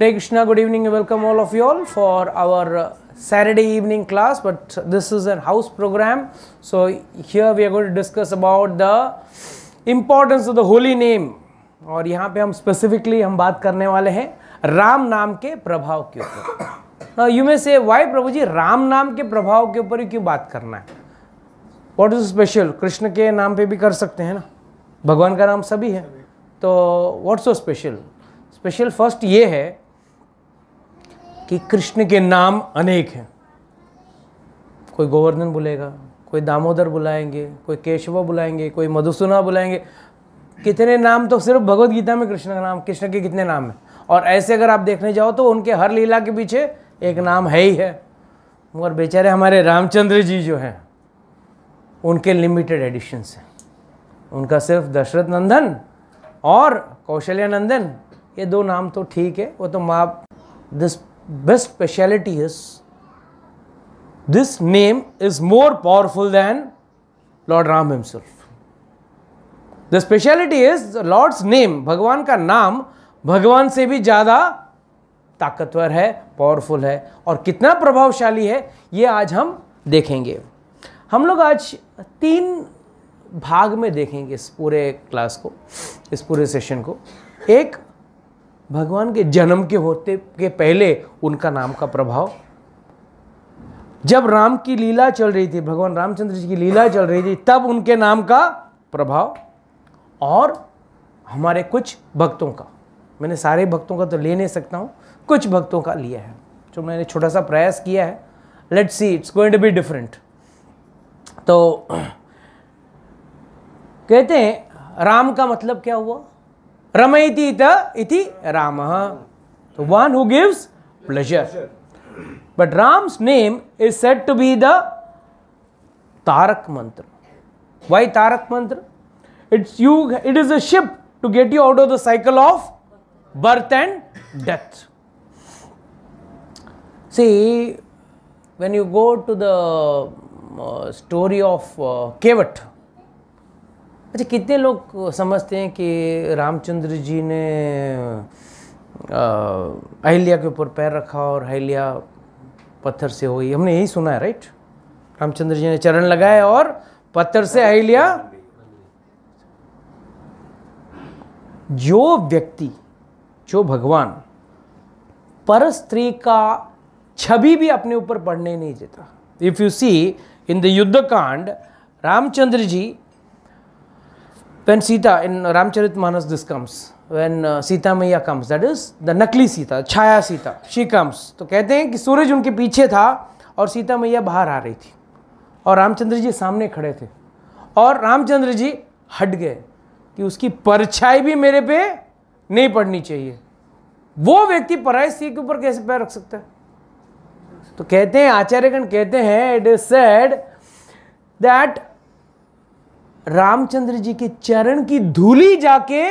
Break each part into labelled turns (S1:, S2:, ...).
S1: Hare Krishna, good evening and welcome all of you all for our Saturday evening class, but this is a house program. So here we are going to discuss about the importance of the holy name. और यहाँ पे हम specifically हम बात करने वाले हैं राम नाम के प्रभाव के ऊपर. Now you may say, why प्रभु जी राम नाम के प्रभाव के ऊपर ही क्यों बात करना है? What is special? कृष्ण के नाम पे भी कर सकते हैं ना, भगवान का नाम सभी है, तो what's so special? Special first ये है कि कृष्ण के नाम अनेक हैं. कोई गोवर्धन बुलेगा, कोई दामोदर बुलाएंगे, कोई केशव बुलाएंगे, कोई मधुसूदन बुलाएंगे. कितने नाम तो सिर्फ भगवत गीता में कृष्ण का नाम, कृष्ण के कितने नाम हैं. और ऐसे अगर आप देखने जाओ तो उनके हर लीला के पीछे एक नाम है ही है. मगर बेचारे हमारे रामचंद्र जी जो हैं उनके लिमिटेड एडिशंस हैं. उनका सिर्फ दशरथ नंदन और कौशल्या नंदन, ये दो नाम तो ठीक है, वो तो माँ. This best speciality is this name is more powerful than lord Ram himself. The speciality is lord's name, भगवान का नाम भगवान से भी ज्यादा ताकतवर है, पावरफुल है, और कितना प्रभावशाली है ये आज हम देखेंगे. हम लोग आज 3 भाग में देखेंगे इस पूरे क्लास को, इस पूरे सेशन को. एक, भगवान के जन्म के होते के पहले उनका नाम का प्रभाव. जब राम की लीला चल रही थी, भगवान रामचंद्र जी की लीला चल रही थी, तब उनके नाम का प्रभाव. और हमारे कुछ भक्तों का, मैंने सारे भक्तों का तो ले नहीं सकता हूँ, कुछ भक्तों का लिया है जो मैंने छोटा सा प्रयास किया है. Let's see, it's going to be different. तो कहते हैं राम का मतलब क्या हुआ? रमयति इति रामः, the one who gives pleasure. But Ram's name is said to be the Tarak mantra. Why Tarak mantra? It is a ship to get you out of the cycle of birth and death. See, when you go to the story of Kevat, अच्छा, कितने लोग समझते हैं कि रामचंद्र जी ने अहिल्या के ऊपर पैर रखा और अहिल्या पत्थर से हुई? हमने यही सुना है, राइट? रामचंद्र जी ने चरण लगाए और पत्थर से अहिल्या. जो व्यक्ति, जो भगवान पर स्त्री का छवि भी अपने ऊपर पड़ने नहीं देता. If you see in the Yuddha Kanda, Ramchandra ji, when Sita, in Ramcharitmanas this comes, when Sita Maiya comes, that is the नकली सीता, छाया सीता, she comes, तो कहते हैं कि सूरज उनके पीछे था और सीता मैया बाहर आ रही थी और रामचंद्र जी सामने खड़े थे और रामचंद्र जी हट गए कि उसकी परछाई भी मेरे पे नहीं पड़नी चाहिए. वो व्यक्ति पराई स्त्री के ऊपर कैसे पैर रख सकता है? तो कहते हैं, आचार्यगण कहते हैं, it is said that Ramchandra ji के चरण की धूली जाके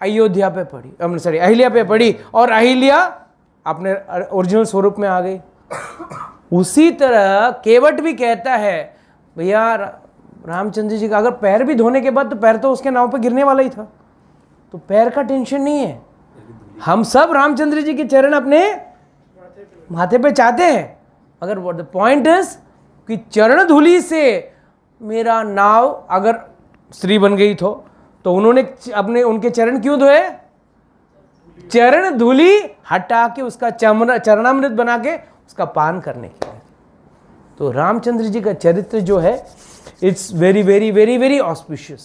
S1: अयोध्या पे पड़ी, सॉरी अहिल्या पे पड़ी, और अहिल्या अपने ओरिजिनल स्वरूप में आ गई. उसी तरह केवट भी कहता है, भैया रामचंद्र जी का अगर पैर भी धोने के बाद, तो पैर तो उसके नाव पे गिरने वाला ही था, तो पैर का टेंशन नहीं है. हम सब रामचंद्र जी के चरण अपने माथे पे चाहते हैं, मगर व्हाट द पॉइंट इज कि चरण धूली से मेरा नाव अगर स्त्री बन गई तो उन्होंने अपने उनके चरण क्यों धोए? चरण धूली हटा के उसका चरणामृत बना के उसका पान करने के लिए. तो रामचंद्र जी का चरित्र जो है, it's very very very very auspicious.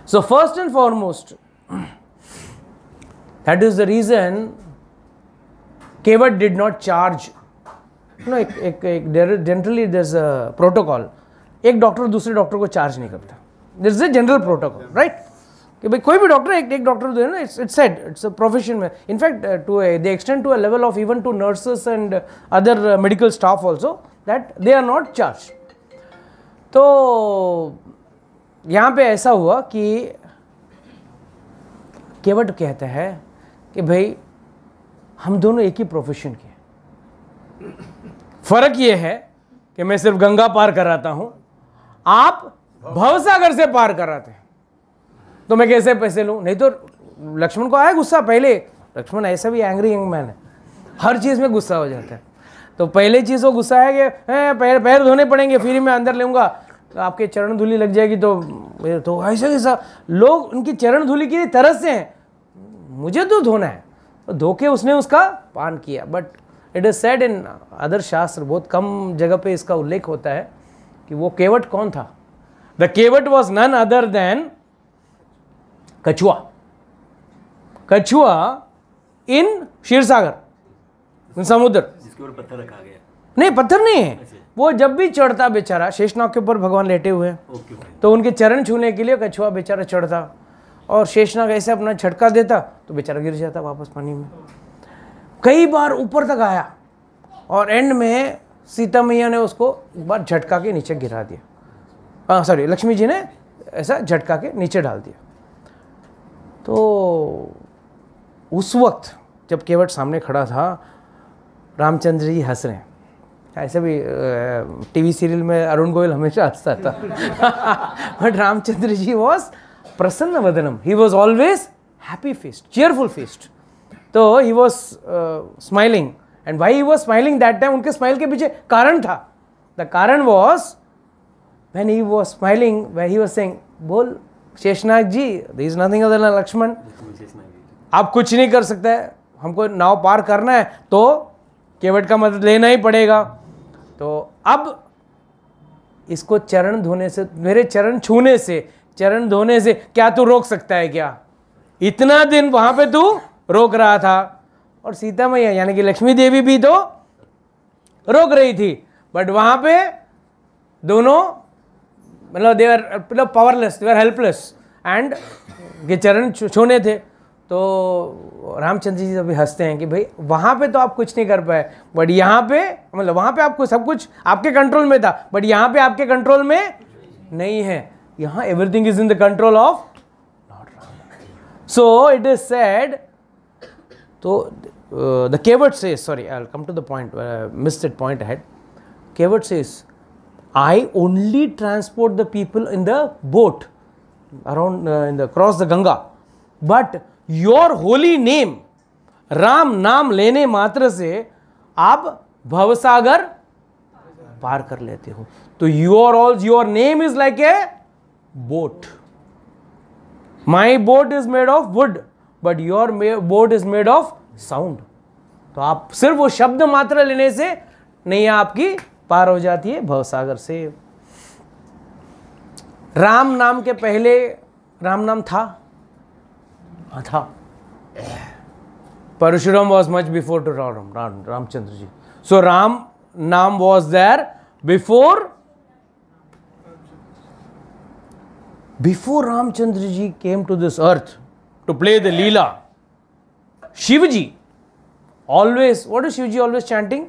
S1: So first and foremost, that is the reason Kevat did not charge. No, generally there is a protocol. एक डॉक्टर दूसरे डॉक्टर को चार्ज नहीं करता. This is a general protocol, right? कि भाई कोई भी doctor एक डॉक्टर दे ना, it's said, it's a profession में. In fact to they extend to a level of even to nurses and other medical staff also, that they are not charge. तो यहाँ पे ऐसा हुआ कि केवट कहता है कि भाई हम दोनों एक ही प्रोफेशन के, फर्क ये है कि मैं सिर्फ गंगा पार कराता हूं, आप भवसागर से पार कराते हैं, तो मैं कैसे पैसे लूं? नहीं तो लक्ष्मण को आया गुस्सा पहले लक्ष्मण ऐसा भी एंग्री यंग मैन है, हर चीज़ में गुस्सा हो जाता है। तो पहले चीज़ वो गुस्सा है कि पैर धोने पड़ेंगे, फिर मैं अंदर लूँगा, तो आपके चरण धूली लग जाएगी, तो ऐसा लोग उनकी चरण धूली के लिए तरसते हैं, मुझे तो धोना है, तो धो के उसने उसका पान किया। But it is said in other शास्त्र, बहुत कम जगह पे इसका उल्लेख होता है कि वो केवट कौन था। The Kevat was none other than kachhua. कछुआ इन क्षीरसागर, समुद्र,
S2: जिसके ऊपर पत्थर रखा गया।
S1: नहीं, पत्थर नहीं है, वो जब भी चढ़ता बेचारा, शेषनाग के ऊपर भगवान लेटे हुए हैं, तो उनके चरण छूने के लिए कछुआ बेचारा चढ़ता, और शेषनाग ऐसे अपना झटका देता तो बेचारा गिर जाता वापस पानी में। कई बार ऊपर तक आया, और एंड में सीता मैया ने उसको एक बार झटका के नीचे गिरा दिया, सॉरी लक्ष्मी जी ने ऐसा झटका के नीचे डाल दिया। तो उस वक्त जब केवट सामने खड़ा था, रामचंद्र जी हंस रहे हैं। ऐसे भी टीवी सीरियल में अरुण गोयल हमेशा हंसता था बट रामचंद्र जी वॉज प्रसन्न वदनम, he was always happy faced, cheerful faced. तो he was smiling, and why he was smiling that time, उनके स्माइल के पीछे कारण था। द कारण was when he was smiling, when he was saying, बोल Sheshnag ji, there is nothing other than Lakshman, आप कुछ नहीं कर सकते, हमको नाव पार करना है तो केवट का मदद लेना ही पड़ेगा। तो अब इसको चरण धोने से, मेरे चरण छूने से, चरण धोने से क्या तू रोक सकता है क्या? इतना दिन वहां पे तू रोक रहा था, और सीता मैया यानी कि लक्ष्मी देवी भी तो रोक रही थी, बट वहां पे दोनों मतलब they are powerless, they are helpless, and ये चरण छूने थे। तो रामचंद्र जी अभी हंसते हैं कि भाई वहाँ पे तो आप कुछ नहीं कर पाए, बट यहाँ पे मतलब वहाँ पे आपको सब कुछ आपके कंट्रोल में था, बट यहाँ पे आपके कंट्रोल में नहीं है, यहाँ everything is in the control of lord Ram. So it is said, तो the Kevat says, sorry I will come to the point, missed it point ahead. Kevat says, I only transport the people in the boat around in the cross the Ganga, but your holy name, Ram नाम लेने मात्र से आप भवसागर पार कर लेते हो। तो your name is like a boat, my boat is made of would, but your boat is made of sound. तो आप सिर्फ वो शब्द मात्र लेने से नैया आपकी पार हो जाती है भवसागर से। राम नाम के पहले राम नाम था? था। Parshuram was much before to Ramchandra ji. So Ram नाम was there before Ramchandra ji came to this earth to play the leela. Shiv ji always, what is Shiv ji always chanting?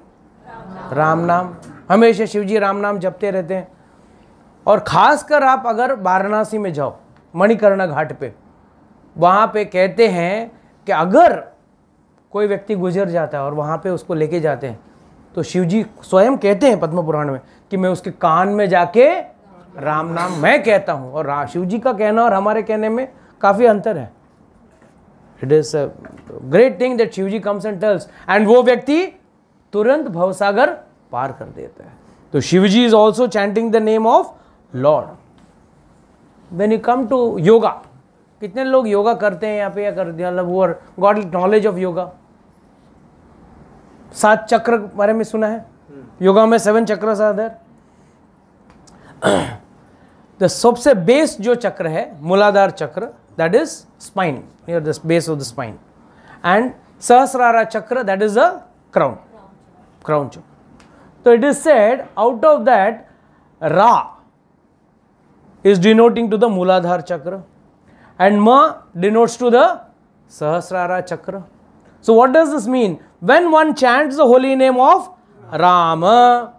S1: Ram नाम। हमेशा शिव जी राम नाम जपते रहते हैं। और खासकर आप अगर वाराणसी में जाओ, मणिकर्णा घाट पे, वहाँ पे कहते हैं कि अगर कोई व्यक्ति गुजर जाता है और वहाँ पे उसको लेके जाते हैं, तो शिव जी स्वयं कहते हैं पद्म पुराण में कि मैं उसके कान में जाके राम नाम मैं कहता हूँ। और शिव जी का कहना और हमारे कहने में काफ़ी अंतर है। It is a great thing that Shiv ji comes and tells, and वो व्यक्ति तुरंत भवसागर पार कर देता है। तो Shiv ji is also chanting the name of lord. When you come to yoga, कितने लोग योगा करते हैं यहाँ पे या करते हैं, मतलब वो गॉट नॉलेज ऑफ योगा? 7 चक्र बारे में सुना है? योगा में 7 चक्र आर देयर। द सबसे बेस जो चक्र है मूलाधार चक्र, that is spine, near the base of the spine, and Sahasrara chakra, that is the crown chakra. तो it is said out of that रा is denoting to the Mooladhara chakra, and Ma denotes to the Sahasrara chakra. So what does this mean? When one chants the holy name of Rama,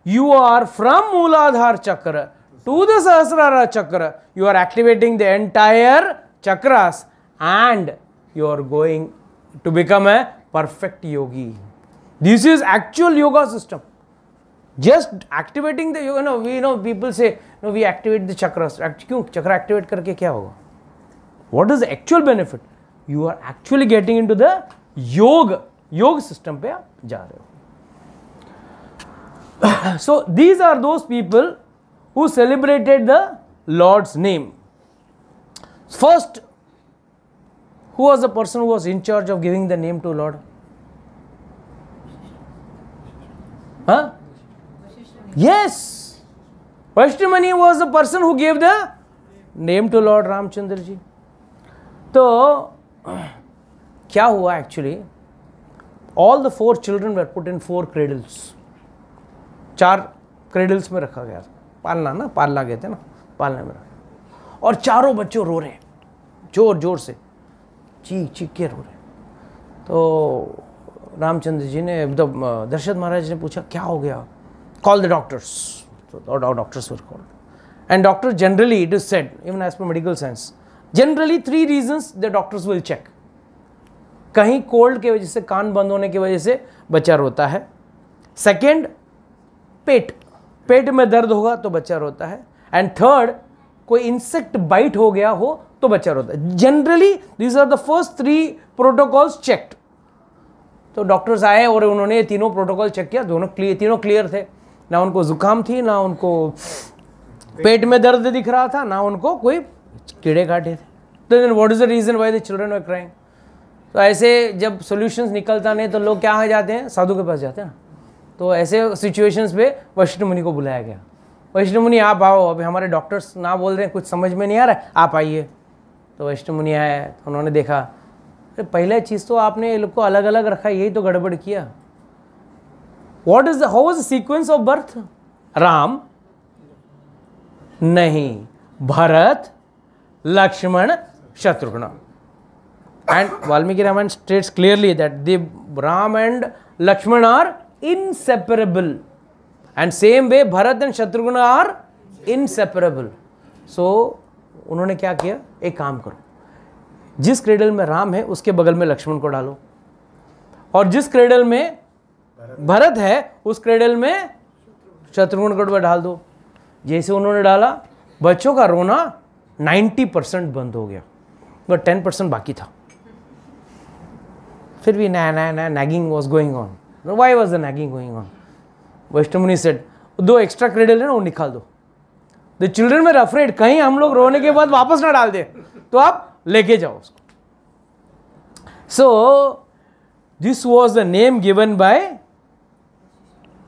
S1: you are from Mooladhara chakra to the Sahasrara chakra. You are activating the entire chakras, and you are going to become a perfect yogi. This is actual yoga system. Just activating the, we know people say, no, we activate the chakras. क्यों? चक्र activate करके क्या होगा? What is the actual benefit? You are actually getting into the yoga system पे आप जा रहे हो. So these are those people who celebrated the Lord's name. First, who was the person who was in charge of giving the name to Lord? Huh? Yes, Vashishta Muni was the person who gave the name to Lord Ramchandra ji. तो क्या हुआ actually? All the 4 children were put in 4 cradles. 4 cradles में रखा गया. पालना कहते हैं ना, पालने में रखा. और चारों बच्चों रो रहे, जोर जोर से चीख के रो रहे. तो रामचंद्र जी ने, दशरथ महाराज ने पूछा क्या हो गया? Call the doctors. तो doctors were called. And doctor generally, it is said even as per medical science, generally 3 reasons the doctors will check. कहीं कोल्ड के वजह से, कान बंद होने की वजह से बच्चा रोता है. सेकेंड, पेट में दर्द होगा तो बच्चा रोता है. एंड थर्ड, कोई इंसेक्ट बाइट हो गया हो तो बच्चा रोता है. Generally these are the first 3 protocols checked. तो डॉक्टर्स आए और उन्होंने ये तीनों प्रोटोकॉल चेक किया. तीनों क्लियर थे. ना उनको जुकाम थी, ना उनको पेट में दर्द दिख रहा था, ना उनको कोई कीड़े काटे थे. तो then what is the reason why the children were crying? तो ऐसे जब सॉल्यूशंस निकलता नहीं तो लोग क्या जाते हैं, साधु के पास जाते हैं ना. तो ऐसे सिचुएशंस पे वशिष्ठ मुनि को बुलाया गया. वशिष्ठ मुनि आप आओ, अभी हमारे डॉक्टर्स ना बोल रहे हैं, कुछ समझ में नहीं आ रहा है, आप आइए. तो वशिष्ठ मुनि आए. तो उन्होंने देखा, अरे पहले चीज़ तो आपने ये लोग को अलग अलग रखा, यही तो गड़बड़ किया. How was the sequence of birth? Ram नहीं, Bharat, Lakshman, Shatrughna. And Valmiki Ramayana states clearly that the Ram and Lakshman are inseparable, and same way Bharat and Shatrugna are inseparable. So उन्होंने क्या किया, एक काम करो, जिस क्रेडल में राम है उसके बगल में लक्ष्मण को डालो, और जिस क्रेडल में भरत है उस क्रेडल में शत्रुघ्न को डाल दो. जैसे उन्होंने डाला, बच्चों का रोना 90% बंद हो गया, बट 10% बाकी था. फिर भी nagging was going on. Why was the nagging going on? Vashishta Muni said, 2 extra cradle है ना, वो निकाल दो. The children were afraid, कहीं हम लोग रोने के बाद वापस ना डाल दे, तो आप लेके जाओ उसको. So this was the name given by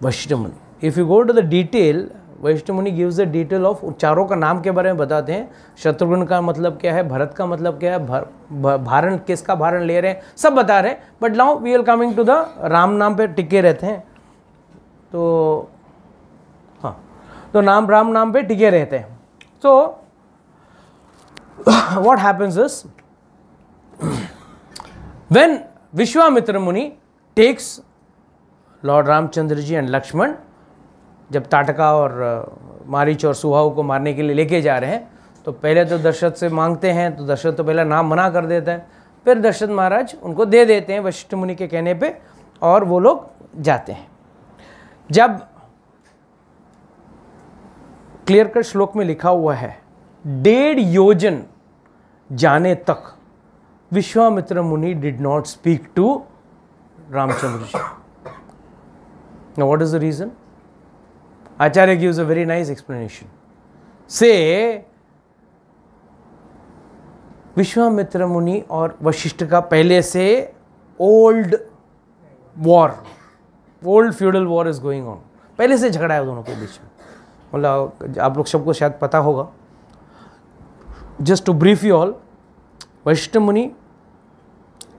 S1: Vashishta Muni. If you go to the detail, Vashishta Muni gives the detail of चारों का नाम के बारे में बताते हैं. शत्रुघ्न का मतलब क्या है, भरत का मतलब क्या है, भारण किसका भारण ले रहे हैं, सब बता रहे हैं. But now we are coming to the Ram naam पे टिके रहते हैं. तो हाँ, तो राम नाम पे टिके रहते हैं. तो what happens is, when Vishwamitra Muni takes lord Ramchandra ji and Lakshman, जब ताटका और मारीच और सुहाऊ को मारने के लिए लेके जा रहे हैं, तो पहले तो दशरथ से मांगते हैं, तो दशरथ तो पहले नाम मना कर देता है. फिर दशरथ महाराज उनको दे देते हैं वशिष्ठ मुनि के कहने पे, और वो लोग जाते हैं. जब क्लियर कट श्लोक में लिखा हुआ है 1.5 योजन जाने तक Vishwamitra muni did not speak to Ramchandra ji. Now what is the reason? Acharya gives a very nice explanation. Say, Vishwamitra muni और वशिष्ठ का पहले से old feudal war is going on. पहले से झगड़ा है दोनों के बीच में. मतलब आप लोग सबको शायद पता होगा. Just to brief you all, Vashishtha Muni,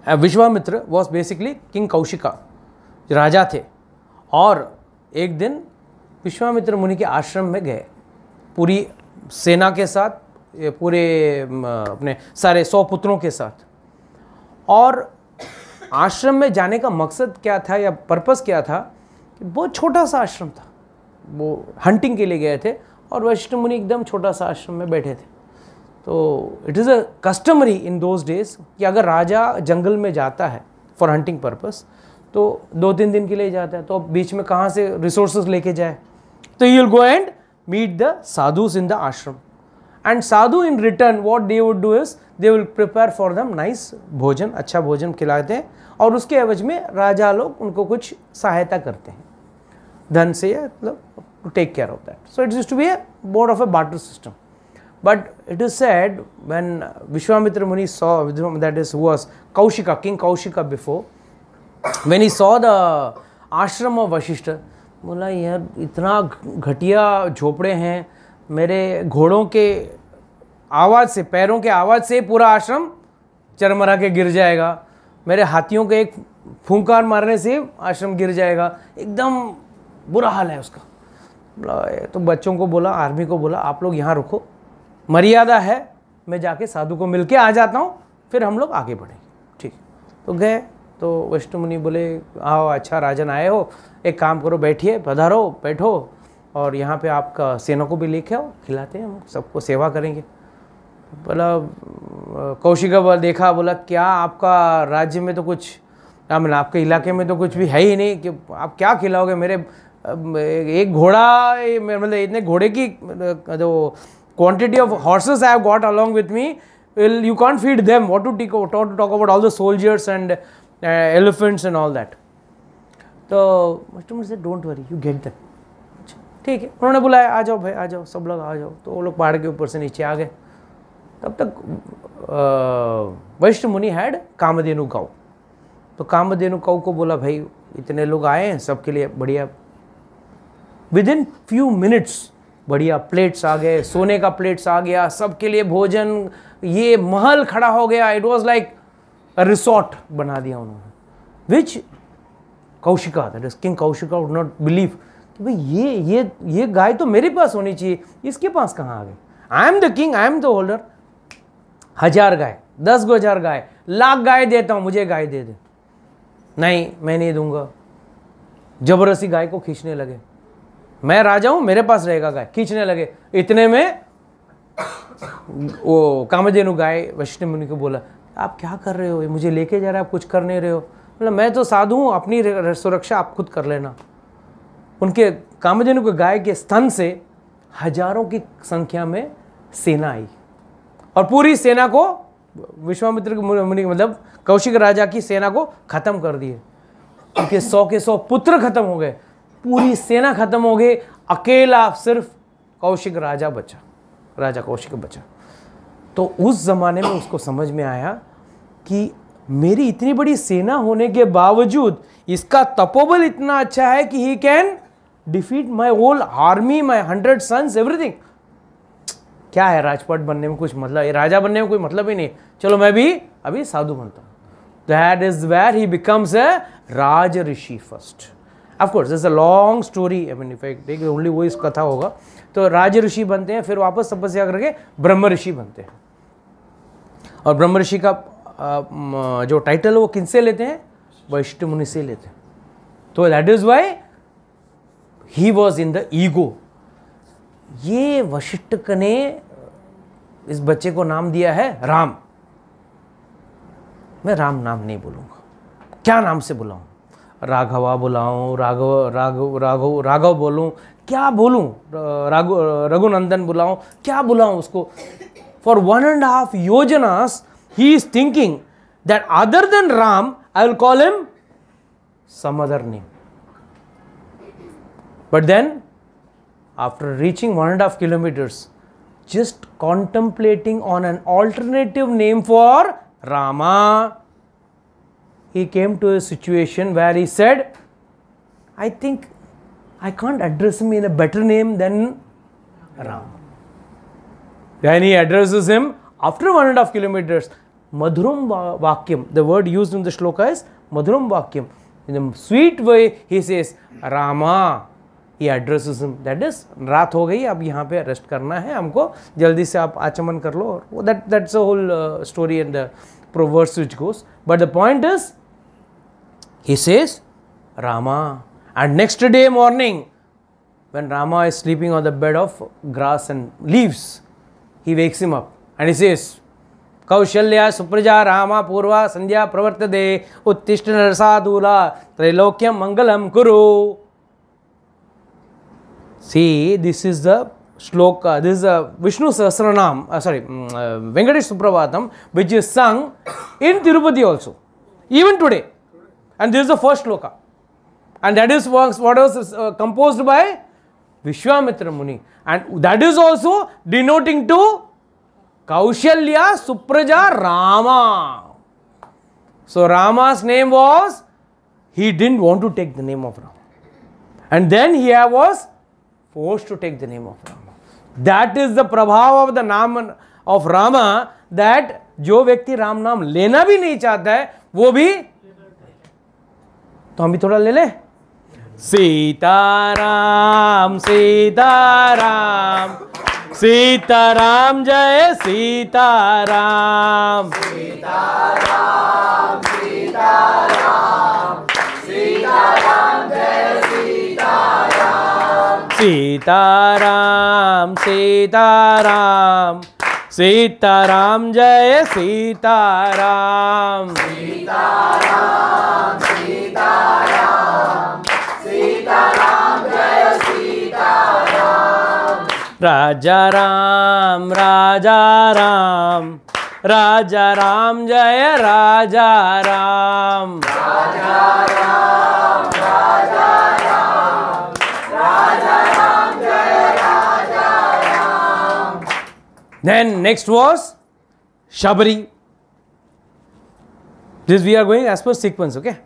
S1: Vishwamitra was basically king Kaushika, राजा थे. और एक दिन विश्वामित्र मुनि के आश्रम में गए, पूरी सेना के साथ, पूरे अपने सारे 100 पुत्रों के साथ. और आश्रम में जाने का मकसद क्या था या पर्पस क्या था? बहुत छोटा सा आश्रम था, वो हंटिंग के लिए गए थे, और वशिष्ठ मुनि एकदम छोटा सा आश्रम में बैठे थे. तो it is a customary in those days कि अगर राजा जंगल में जाता है फॉर हंटिंग पर्पस, तो 2-3 दिन के लिए जाता है, तो बीच में कहाँ से रिसोर्सेज लेके जाए. तो you will go and meet the sadhus in the ashram. And sadhu in return what they would do is they will prepare for them nice bhojan, अच्छा भोजन खिलाते हैं और उसके एवज में राजा लोग उनको कुछ सहायता करते हैं धन से, मतलब to take care of that. So it used to be a more of a barter system. But it is said when Vishwamitra Muni saw, that is who was Kaushika, King Kaushika before, when he saw the ashram of Vashishta, बोला यार इतना घटिया झोपड़े हैं, मेरे घोड़ों के आवाज़ से, पैरों के आवाज़ से पूरा आश्रम चरमरा के गिर जाएगा, मेरे हाथियों के एक फूंकार मारने से आश्रम गिर जाएगा, एकदम बुरा हाल है उसका. तो बच्चों को बोला, आर्मी को बोला, आप लोग यहाँ रुको, मर्यादा है, मैं जाके साधु को मिलके आ जाता हूँ, फिर हम लोग आगे बढ़ेंगे. ठीक. तो गए. तो वशिष्ठ मुनि बोले आओ, अच्छा राजन आए हो, एक काम करो, बैठिए, पधारो, बैठो, और यहाँ पे आपका सेना को भी लेके आओ, खिलाते हैं, हम सबको सेवा करेंगे. बोला कौशिका बोला, देखा, बोला क्या आपका राज्य में तो कुछ, मैंने आपके इलाके में तो कुछ भी है ही नहीं, कि आप क्या खिलाओगे, मेरे एक घोड़ा, मतलब इतने घोड़े की जो quantity of horses I have got along with me, you can't feed them. What to talk about all the soldiers and elephants and all that. तो Master said, don't worry, you get them. ठीक है, उन्होंने बुलाया, आ जाओ भाई, आ जाओ, सब लोग आ जाओ. तो वो लोग पहाड़ के ऊपर से नीचे आ गए. तब तक वशिष्ठ मुनि हैड कामधेनु गौ. तो कामधेनु गौ को बोला, भाई इतने लोग आए हैं, सबके लिए बढ़िया, विद इन फ्यू मिनट्स बढ़िया प्लेट्स आ गए, सोने का प्लेट्स आ गया, सबके लिए भोजन, ये महल खड़ा हो गया. It was like a resort बना दिया उन्होंने. Which Kaushika, that is king Kaushika, would not believe कि भाई ये गाय तो मेरे पास होनी चाहिए, इसके पास कहाँ आ गई. I am the king, I am the holder. 1000 गाय, 10,000 गाय, 1,00,000 गाय देता हूँ, मुझे गाय दे दे. नहीं, मैं नहीं दूंगा. जबरदस्ती गाय को खींचने लगे. मैं राजा हूं, मेरे पास रहेगा गाय, खींचने लगे. इतने में वो कामधेनु गाय वशिष्ठ मुनि को बोला, आप क्या कर रहे हो, ये मुझे लेके जा रहा है, आप कुछ कर नहीं रहे हो. मतलब मैं तो साधु हूं, अपनी सुरक्षा आप खुद कर लेना. उनके कामधेनु के गाय के स्तन से हजारों की संख्या में सेना आई और पूरी सेना को, विश्वामित्र मुनि मतलब कौशिक राजा की सेना को खत्म कर दिए. उनके 100 के 100 पुत्र खत्म हो गए, पूरी सेना खत्म हो गई, अकेला सिर्फ कौशिक राजा बचा, राजा कौशिक बचा. तो उस जमाने में उसको समझ में आया कि मेरी इतनी बड़ी सेना होने के बावजूद इसका तपोबल इतना अच्छा है कि he can defeat my whole army, my 100 sons, everything. क्या है राजपाट बनने में कुछ मतलब, राजा बनने में कोई मतलब ही नहीं. चलो मैं भी अभी साधु बनता हूँ. That is where he becomes a raj rishi first. Of course, this is a long story. I mean, if I take only वो इस कथा होगा तो राज ऋषि बनते हैं, फिर वापस तपस्या करके ब्रह्म ऋषि बनते हैं. और ब्रह्म ऋषि का जो टाइटल है वो किनसे लेते हैं, वशिष्ठ मुनि से लेते हैं. तो that is why he was in the ego. ये वशिष्ठ ने इस बच्चे को नाम दिया है राम. मैं राम नाम नहीं बोलूंगा, क्या नाम से बुलाऊं, राघवा बुलाऊं, राघव बोलूं, क्या बोलूं, रघुनंदन बुलाऊं, क्या बुलाऊं उसको. फॉर 1.5 योजनास he is thinking that other than Ram I will call him some other name. But then after reaching 1.5 kilometers, just contemplating on an alternative name for Rama, he came to a situation where he said, I think I can't address him in a better name than Ram. Then he addresses him after 1.5 kilometers. Madhuram Vakyam, the word used in the shloka is Madhuram Vakyam. In a sweet way, he says, Rama. He addresses him. That is, रात हो गई, अब यहाँ पे rest करना है हमको, जल्दी से आप आचमन कर लो. That's the whole story and the proverse which goes. But the point is, he says, Rama. And next day morning, when Rama is sleeping on the bed of grass and leaves, he wakes him up and he says, Kaushalya Supraja Rama Purva Sandhya Pravartade Uttishta Narasadula Trilokyam Mangalam Kuru. See, this is the shloka, this is a Vishnu Sahasranam, Venkatesh Suprabhatam, which is sung in Tirupati also, even today. And this is the first shloka. And that is what was composed by Vishwamitra Muni. And that is also denoting to Kaushalya Supraja Rama. So Rama's name was, he didn't want to take the name of Rama. And then he was forced to take the name of Rama. That is the prabhav of the name of Rama, that जो व्यक्ति राम नाम लेना भी नहीं चाहता है वो भी, तो हम भी थोड़ा ले ले. सीताराम सीताराम सीताराम जय सीताराम. सीताराम सीताराम सीताराम जय सीताराम. सीताराम सीताराम सीताराम जय सीताराम. सीताराम सीताराम सीताराम जय सीताराम. राजा राम राजा राम राजा राम जय राजा राम. राजा राम राजा राम राजा राम जय राजा Ram. Then next was Shabari. This we are going as per sequence, okay?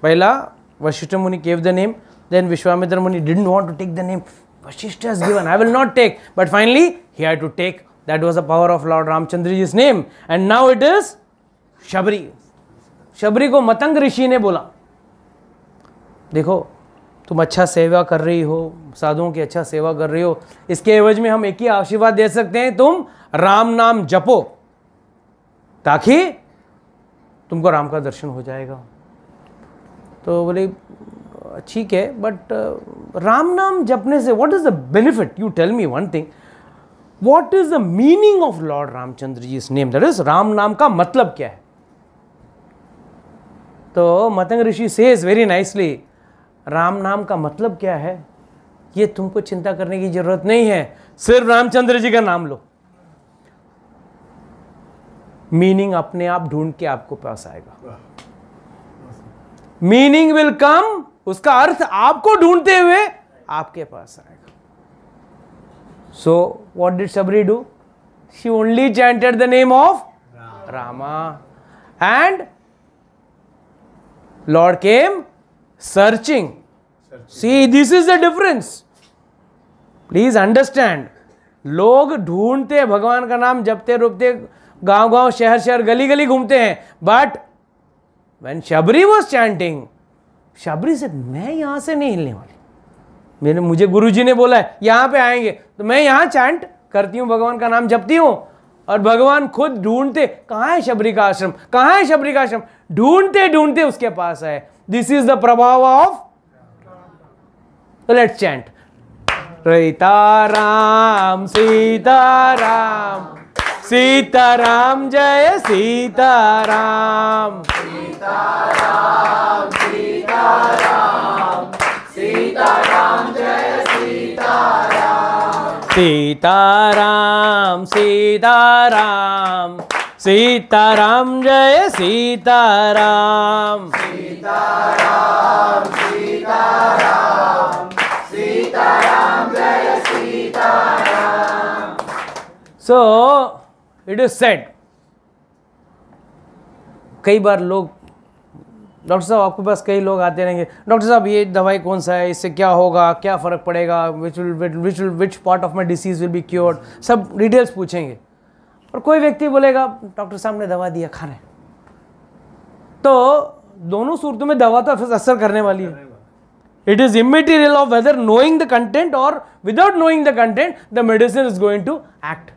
S1: Pahila Vashishta Muni gave the name, then Vishwamitra Muni didn't want to take the name. Vashishta has given, I will not take, but finally he had to take. That was the power of Lord Ramchandraji's name. And now it is Shabari. Shabari को मतंग ऋषि ने बोला, देखो तुम अच्छा सेवा कर रही हो, साधुओं की अच्छा सेवा कर रही हो, इसके एवज में हम एक ही आशीर्वाद दे सकते हैं, तुम राम नाम जपो ताकि तुमको राम का दर्शन हो जाएगा. तो बोले ठीक है, बट राम नाम जपने से what is the benefit? You tell me one thing, what is the meaning of lord Ramchandra ji is name? That is Ram नाम का मतलब क्या है? तो मतंग ऋषि सेज वेरी नाइसली, राम नाम का मतलब क्या है ये तुमको चिंता करने की जरूरत नहीं है, सिर्फ रामचंद्र जी का नाम लो, मीनिंग अपने आप ढूंढ के आपको पास आएगा. मीनिंग विल कम, उसका अर्थ आपको ढूंढते हुए आपके पास आएगा. So what did Shabari do? She only chanted the name of Rama and Lord came searching. See this is the difference, please understand. लोग ढूंढते भगवान का नाम, जपते रुपते, गांव गांव शहर शहर गली गली घूमते हैं, but when Shabari was chanting, Shabari said, मैं यहां से नहीं हिलने वाली. मुझे गुरुजी ने बोला है यहां पे आएंगे, तो मैं यहां चैंट करती हूं, भगवान का नाम जपती हूं, और भगवान खुद ढूंढते कहां है शबरी का आश्रम, कहां है शबरी का आश्रम, ढूंढते ढूंढते उसके पास आए. दिस इज द प्रभाव of. Let's chant. Sitaram Sitaram Sitaram जय सीताराम. सीताराम सीताराम सीताराम जय सीताराम. सीताराम सीताराम सीताराम जय सीताराम. सीताराम सीताराम सीताराम जय Sitaram. So it is said, कई बार लोग, डॉक्टर साहब आपके पास कई लोग आते रहेंगे, डॉक्टर साहब ये दवाई कौन सा है, इससे क्या होगा, क्या फ़र्क पड़ेगा, which part of my disease will be cured, सब डिटेल्स पूछेंगे. और कोई व्यक्ति बोलेगा डॉक्टर साहब ने दवा दिया, खा रहे. तो दोनों सूरतों में दवा तो असर करने वाली है. It is immaterial of whether knowing the content और without knowing the content the medicine is going to act.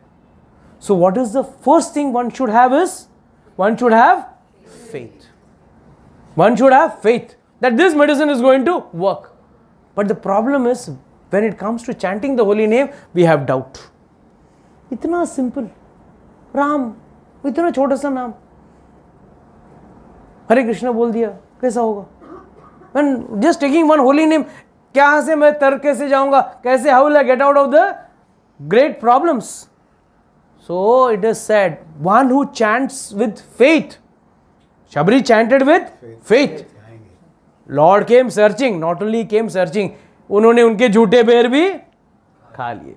S1: So what is the first thing one should have is, one should have faith. One should have faith that this medicine is going to work. But the problem is, when it comes to chanting the holy name, we have doubt. इतना simple, Ram, इतना छोटा सा नाम, हरे कृष्ण बोल दिया, कैसा होगा? When just taking one holy name, क्या से मैं तर कैसे जाऊंगा, कैसे, how will I get out of the great problems. So it is said one who chants with faith, Shabari chanted with faith. Lord came searching, not only came searching, उन्होंने उनके झूठे बेर भी खा लिए.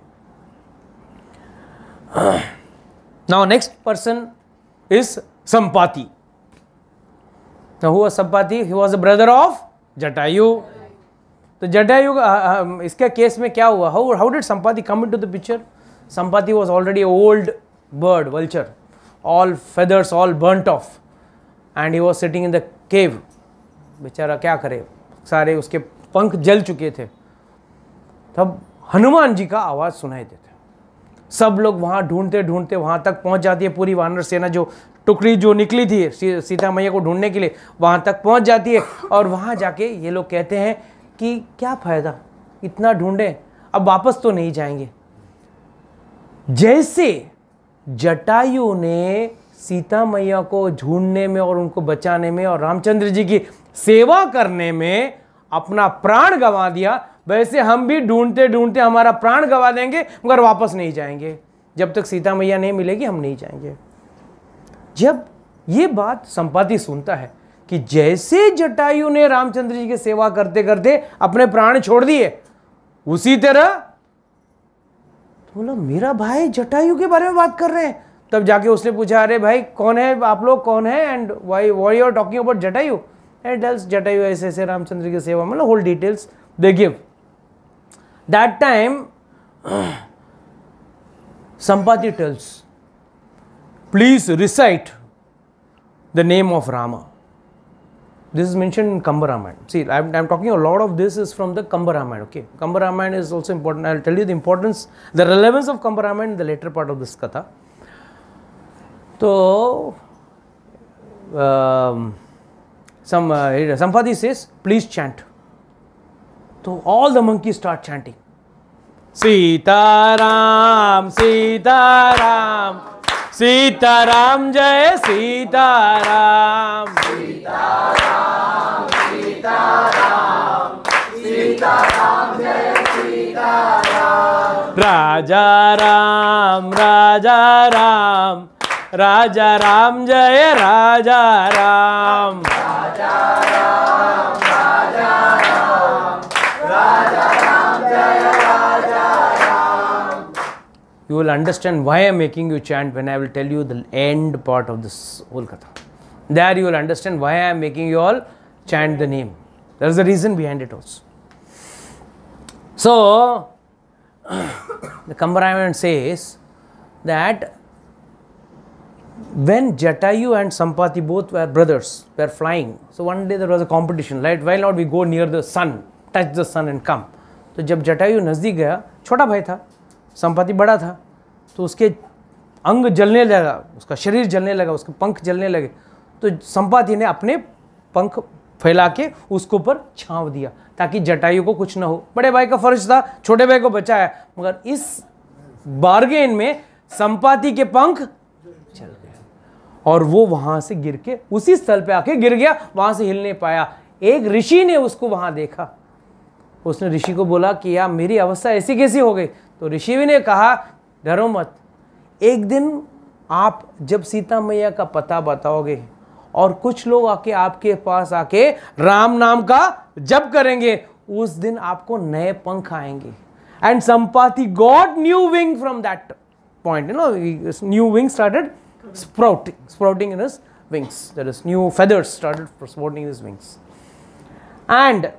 S1: Now next person is Sampati. Now who was Sampati? He was a brother of Jatayu. तो जटायु इसके case में क्या हुआ? How did Sampati come into the picture? Sampati was already an old bird, vulture, all feathers all burnt off, and he was sitting in the cave. बेचारा क्या करे, सारे उसके पंख जल चुके थे. तब हनुमान जी का आवाज सुनाई देता. सब लोग वहाँ ढूंढते ढूंढते वहाँ तक पहुँच जाती है. पूरी वानर सेना जो टुकड़ी जो निकली थी सीता मैया को ढूंढने के लिए वहाँ तक पहुँच जाती है. और वहाँ जाके ये लोग कहते हैं कि क्या फ़ायदा, इतना ढूंढे, अब वापस तो नहीं जाएंगे. जैसे जटायु ने सीता मैया को ढूंढने में और उनको बचाने में और रामचंद्र जी की सेवा करने में अपना प्राण गंवा दिया, वैसे हम भी ढूंढते ढूंढते हमारा प्राण गंवा देंगे मगर वापस नहीं जाएंगे. जब तक सीता मैया नहीं मिलेगी हम नहीं जाएंगे. जब ये बात संपाति सुनता है कि जैसे जटायु ने रामचंद्र जी की सेवा करते करते अपने प्राण छोड़ दिए, उसी तरह तो बोला मेरा भाई जटायु के बारे में बात कर रहे हैं. तब जाके उसने पूछा, अरे भाई कौन है आप लोग, कौन है, and why you are talking about Jatayu. And tells Jatayu ऐसे ऐसे रामचंद्र की सेवा, मतलब whole details they give. That time Sampati tells, please recite the name of Rama. This is mentioned in Kamba Ramayana. See, I'm talking a lot of this is from the Kamba Ramayana. Okay, Kamba Ramayana is also important. I'll tell you the importance, the relevance of Kamba Ramayana in the later part of this katha. So, Sampati says, please chant. So all the monkeys start chanting. Sitaram, Sitaram. Sitaram जय सीताराम. सीताराम सीताराम सीताराम जय सीताराम. राजा राम राजा राम राजा राम जय राजा राम. राजा राम राजा राम राजा राम जय राजा Ram. You will understand why I am making you chant when I will tell you the end part of this whole katha. There you will understand why I am making you all chant the name. There is a reason behind it also. So, the Kamba Ramayana says that when Jatayu and Sampati both were brothers, were flying. So one day there was a competition, right? Why not we go near the sun, touch the sun and come. तो जब जटायु नज़दीक गया, छोटा भाई था, संपाति बड़ा था, तो उसके अंग जलने लगा, उसका शरीर जलने लगा, उसके पंख जलने लगे. तो संपाति ने अपने पंख फैला के उसको ऊपर छांव दिया ताकि जटायु को कुछ ना हो. बड़े भाई का फर्ज था छोटे भाई को बचाया, मगर इस बार्गेन में संपाति के पंख जल गए और वो वहां से गिर के उसी स्थल पे आके गिर गया, वहां से हिल नहीं पाया. एक ऋषि ने उसको वहां देखा, उसने ऋषि को बोला कि यार मेरी अवस्था ऐसी कैसी हो गई. तो ऋषि ने कहा डरो मत, एक दिन आप जब सीता मैया का पता बताओगे और कुछ लोग आके आपके पास आके राम नाम का जप करेंगे, उस दिन आपको नए पंख आएंगे. And Sampati got new wing from that point. You know, new wing started sprouting in his wings. That is, new feathers started sprouting in his wings. And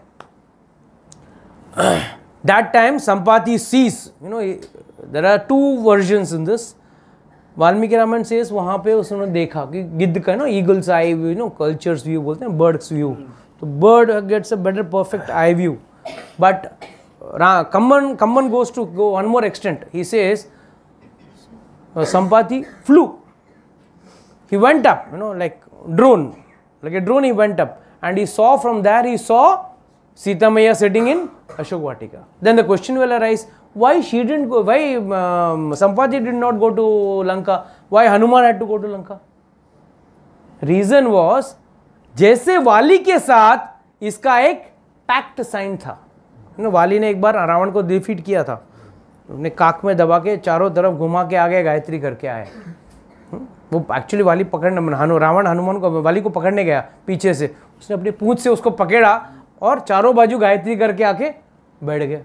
S1: that time Sampati sees, you know, there are two versions in this. Valmiki Ramayana says वहाँ पे उसने देखा कि गिद्ध का, eagle's eye view, culture's view बोलते हैं, bird's view. तो bird gets a better perfect eye view. But Kamban goes to go one more extent. He says Sampati flew. He went up, like drone, like a drone. He went up and he saw from there. He saw Sita Maya sitting in Ashok Vatika. Then the question will arise: why she didn't go? Why Sampati did not go to Lanka? Why Hanuman had to go to Lanka? Reason was, जैसे वाली के साथ इसका एक pact sign था, वाली ने एक बार रावण को डिफीट किया था, अपने काक में दबा के चारों तरफ घुमा के आगे गायत्री करके आए। वो एक्चुअली वाली पकड़ने रावण हनुमान को वाली को पकड़ने गया पीछे से, उसने अपनी पूंछ से उसको पकड़ा और चारों बाजू गायत्री करके आके बैठ गया।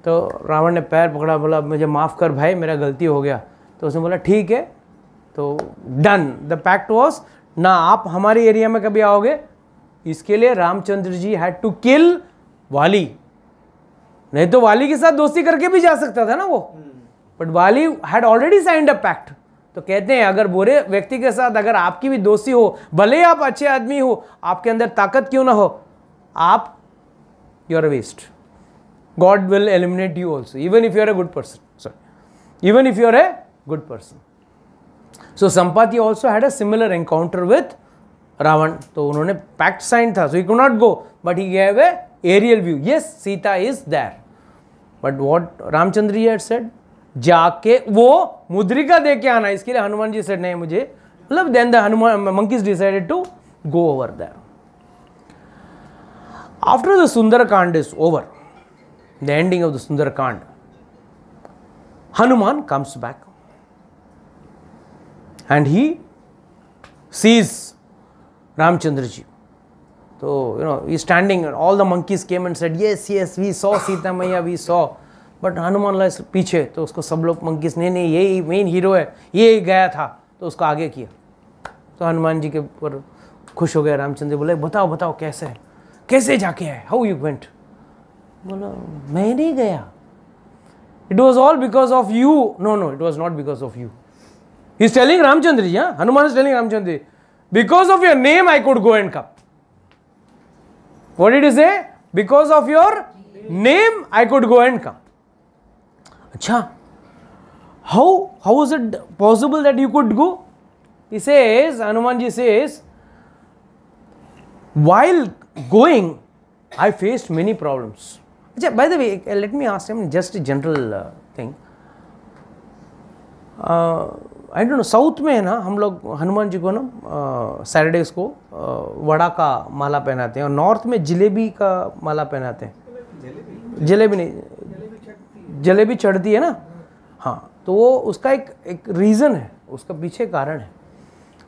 S1: तो रावण ने पैर पकड़ा, बोला मुझे माफ़ कर भाई, मेरा गलती हो गया। तो उसने बोला ठीक है, तो डन, द पैक्ट वॉज, ना आप हमारे एरिया में कभी आओगे। इसके लिए Ramchandra ji had to kill वाली, नहीं तो वाली के साथ दोस्ती करके भी जा सकता था ना वो, but Vali had already signed a pact. तो कहते हैं अगर बुरे व्यक्ति के साथ अगर आपकी भी दोस्ती हो, भले ही आप अच्छे आदमी हो, आपके अंदर ताकत क्यों ना हो, आप you are waste, God will eliminate you also, even if you are a good person. Sorry, even if you are a good person. So Sampati also had a similar encounter with Ravan. तो उन्होंने pact signed था, so he could not go, but he gave a aerial view. Yes, Sita is there. But what Ramchandra ji had said, जाके वो मुद्रिका दे के आना, इसके लिए हनुमान जी said नहीं मुझे, मतलब then the monkeys decided to go over there. After the Sundarakand is over, the ending of the Sundarakand, Hanuman comes back and he sees Ramchandra ji. So, he's standing and all the monkeys came and said, yes, yes, we saw Sita Maiya, we saw. But Hanuman लाइस पीछे, तो उसको सब लोग monkeys नहीं यही main hero है, ये गया था, तो उसको आगे किया। तो हनुमान जी के ऊपर खुश हो गया। रामचंद्र बोले बताओ बताओ कैसे है, कैसे जाके आए, हाउ यू वेंट। बोला मैं नहीं गया, it was all because of you. No, it was not because of you. He is telling Ramchandra ji, Hanuman is telling Ramchandra ji, because of your name I could go and come. What did he say? Because of your name I could go and come. अच्छा, how is it possible that you could go? He says, Hanuman ji says, while going I faced many problems. By the way, let me ask him just a general thing. I don't know, south में है ना, हम लोग हनुमान जी को ना Saturdays को वड़ा का माला पहनाते हैं, और नॉर्थ में जलेबी का माला पहनाते हैं। जलेबी नहीं, जलेबी चढ़ती है ना, हाँ, तो वो उसका एक रीज़न है, उसका पीछे कारण है।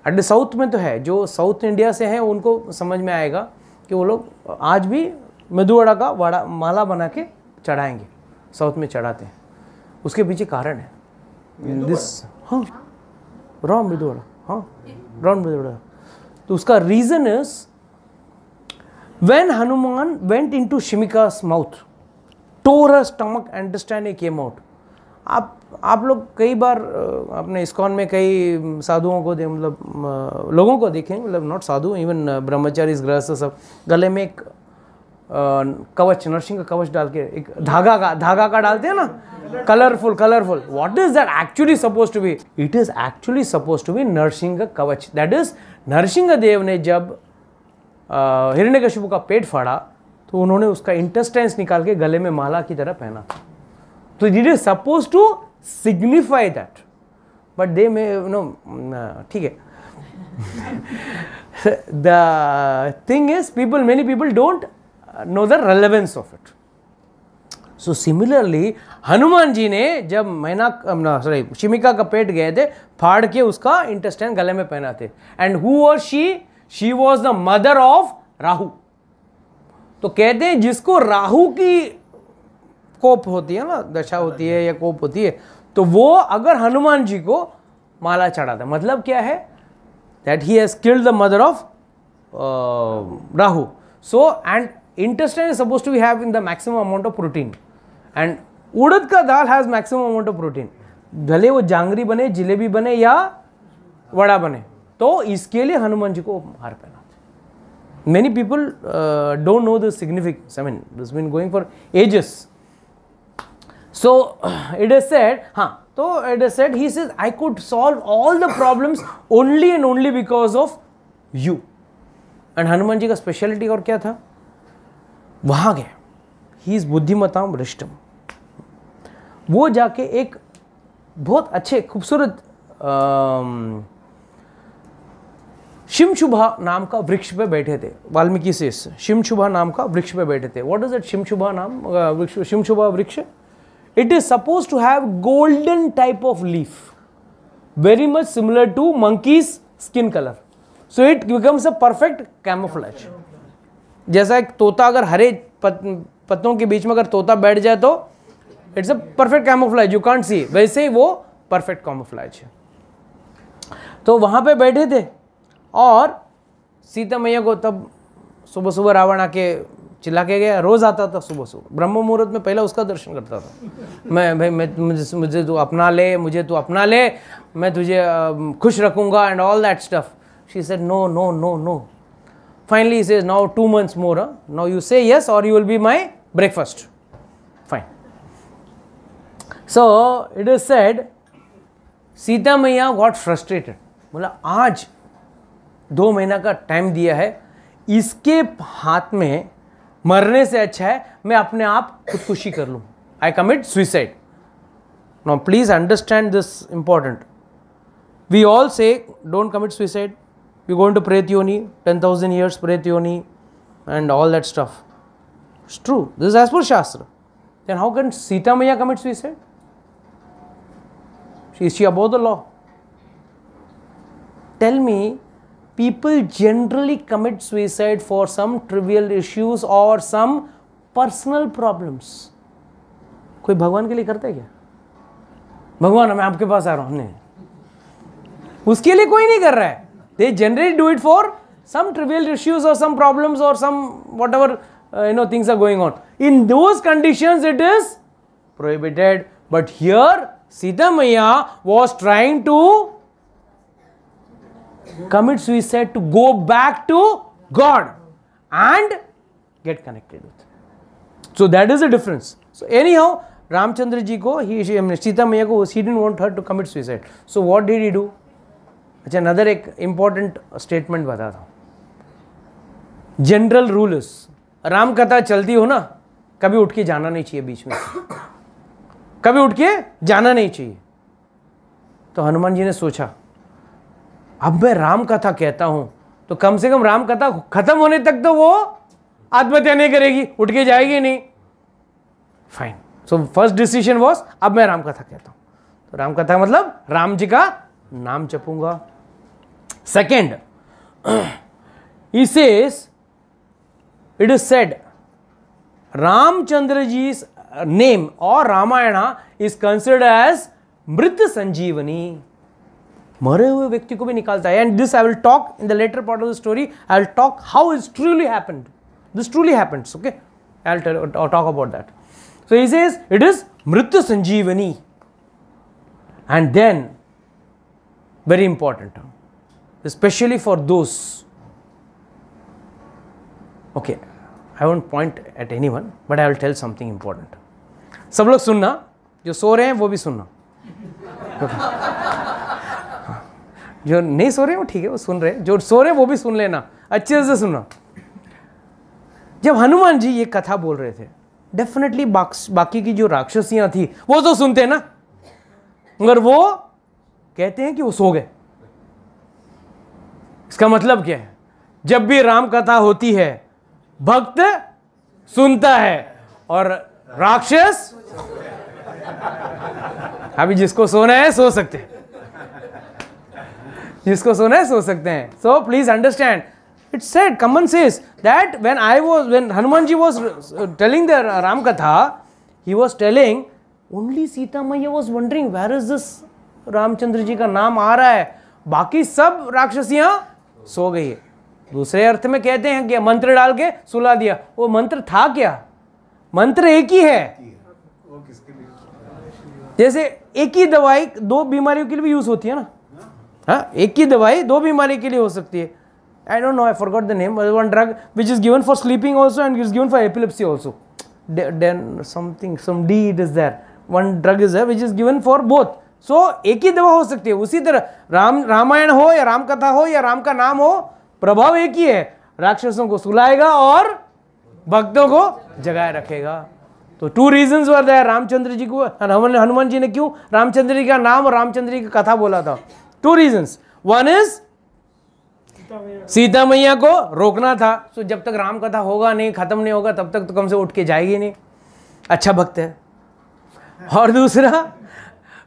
S1: एट द साउथ में तो है, जो साउथ इंडिया से हैं उनको समझ में आएगा कि वो लोग आज भी मेदू वड़ा का वड़ा माला बना के चढ़ाएंगे, साउथ में चढ़ाते हैं। उसके पीछे कारण है दिस, हाँ, रॉ मेदू वड़ा, हाँ, रॉ मेदू वड़ा। तो उसका reason is when Hanuman went into शिमिका's mouth, tore her stomach, intestine came out. आप लोग कई बार अपने इस्कॉन में कई साधुओं को मतलब लोगों को देखेंगे, मतलब नॉट साधु, इवन ब्रह्मचारी गृहस्थ सब गले में एक कवच, नरसिंह का कवच डाल के, एक धागा का डालते हैं ना, colourful. What is that actually suppose to be? It is actually suppose to be Narasimha का कवच। दैट इज नरसिंह देव ने जब हिरण्यकशिपु का पेट फाड़ा तो उन्होंने उसका इंटेस्टाइन्स निकाल के गले में माला की तरह पहना। तो it is suppose to signify that, but they may ठीक है। The thing is many people don't know the relevance of it. So similarly Hanuman ji ने जब शिमिका का पेट गए थे, फाड़ के उसका इंटेस्टाइन गले में पहना थे। And who was she was the mother of Rahu. तो कहते हैं जिसको राहु की कोप होती है ना, दशा होती है या कोप होती है, तो वो अगर हनुमान जी को माला चढ़ाता, मतलब क्या है? That he has killed the mother of Rahu. So and intestine is supposed to have in the maximum amount of protein, and उड़द का दाल has maximum amount of protein, भले वो जांगरी बने, जिलेबी बने या वड़ा बने। तो इसके लिए हनुमान जी को हार पहनाते। Many people don't know the significance. I mean, this has been going for ages. So it is said, तो it is said, he says, I could solve all the problems only and only because of you. And Hanuman ji का speciality और क्या था? वहाँ गए, he is बुद्धिमताम वरिष्ठम। वो जाके एक बहुत अच्छे खूबसूरत शिमशुभा नाम का वृक्ष पे बैठे थे। वाल्मीकि से शिमशुभा नाम का वृक्ष पे बैठे थे। व्हाट इज दैट शिमशुभा नाम वृक्ष? शिमशुभा वृक्ष, it is suppose to have golden type of leaf, very much similar to monkey's skin color, so it becomes a perfect camouflage. जैसा एक तोता अगर हरे पत्तों के बीच में अगर तोता बैठ जाए तो it's a perfect camouflage, you can't see, वैसे ही वो परफेक्ट कैमोफ्लेज है। तो वहां पे बैठे थे और सीता मैया को तब सुबह सुबह रावण आके चिल्ला के गया। रोज आता था सुबह सुबह, ब्रह्म मुहूर्त में पहले उसका दर्शन करता था। मैं मुझे तू अपना ले, मुझे तू अपना ले, मैं तुझे खुश रखूंगा and all that stuff. She said no no no no. Finally he says now 2 months more, now you say yes और you will be my breakfast. Fine. So it is said Sita maiya got frustrated, बोला आज 2 महीना का time दिया है, इसके हाथ में मरने से अच्छा है मैं अपने आप खुदकुशी कर लूं, I commit suicide. Now please understand this important. We all say don't commit suicide, we going to प्रेत योनि 10,000 years प्रेत योनि and all that stuff. It's true, this is as per Shastra. Then how can Sita Maya commit suicide? Is she above the law? Tell me, people generally commit suicide for some trivial issues or some personal problems. कोई भगवान के लिए करता है क्या? भगवान मैं आपके पास आ रहा हूं, नहीं, उसके लिए कोई नहीं कर रहा है। They generally do it for some trivial issues or some problems or some whatever things are going on. In those conditions it is prohibited. But here Sita Maya was trying to commit suicide to go back to God and get connected with. So that is the difference. So anyhow, Ramchandra ji ko, Sita Maya ko, he didn't want her to commit suicide. So what did he do? अच्छा, another एक important statement बताता हूँ। General rule is, Ram कथा चलती हो ना, कभी उठ के जाना नहीं चाहिए बीच में, कभी उठ के जाना नहीं चाहिए। तो हनुमान जी ने सोचा अब मैं राम कथा कहता हूं तो कम से कम राम कथा खत्म होने तक तो वो आत्महत्या नहीं करेगी, उठ के जाएगी नहीं। Fine. So first decision was अब मैं राम कथा कहता हूं, तो राम कथा मतलब राम जी का नाम जपूंगा। Second, he says, it is said, Ramchandra ji's name or Ramayana is considered as मृत संजीवनी, मरे हुए व्यक्ति को भी निकालता है। And this I will talk in the latter part of the story, I will talk how is truly happened, this truly happens, okay, I will talk about that. So he says it is Mrit Sanjeevani. And then very important, especially for those, okay, I won't point at anyone but I will tell something important. सब लोग सुनना, जो सो रहे हैं वो भी सुनना, जो नहीं सो रहे हैं वो ठीक है, वो सुन रहे हैं, जो सो रहे हैं वो भी सुन लेना, अच्छे से सुनना। जब हनुमान जी ये कथा बोल रहे थे, डेफिनेटली बाकी की जो राक्षसियां थी वो तो सुनते ना, मगर वो कहते हैं कि वो सो गए। इसका मतलब क्या है? जब भी राम कथा होती है भक्त सुनता है और राक्षस, अभी जिसको सोना है सो सकते हैं, जिसको सोना है सो सकते हैं। So please understand, it's said, common says that when Hanuman ji was telling the Ram Katha, he was telling only Sita Maiya was wondering where is this Ramchandra ji का नाम आ रहा है, बाकी सब राक्षसियां सो गई है। दूसरे अर्थ में कहते हैं कि मंत्र डाल के सुला दिया, वो मंत्र था क्या? मंत्र एक ही है। जैसे एक ही दवाई 2 बीमारियों के लिए भी यूज होती है ना, हाँ, एक ही दवाई 2 बीमारी के लिए हो सकती है। I don't know, I forgot the name, one drug which is given for sleeping also and is given for epilepsy also, then something some D it is there, one drug is there which is given for both. So एक ही दवा हो सकती है। उसी तरह रामायण हो या राम कथा हो या राम का नाम हो, प्रभाव एक ही है, राक्षसों को सुलाएगा और भक्तों को जगाए रखेगा। तो 2 reasons were there, Ramchandra ji को, हनुमान जी ने क्यों रामचंद्र जी का नाम और रामचंद्र जी की कथा बोला था? 2 reasons. One is सीता मैया को रोकना था। तो जब तक राम कथा होगा नहीं, खत्म नहीं होगा, तब तक तो कम से उठ के जाएगी नहीं। अच्छा भक्त है। और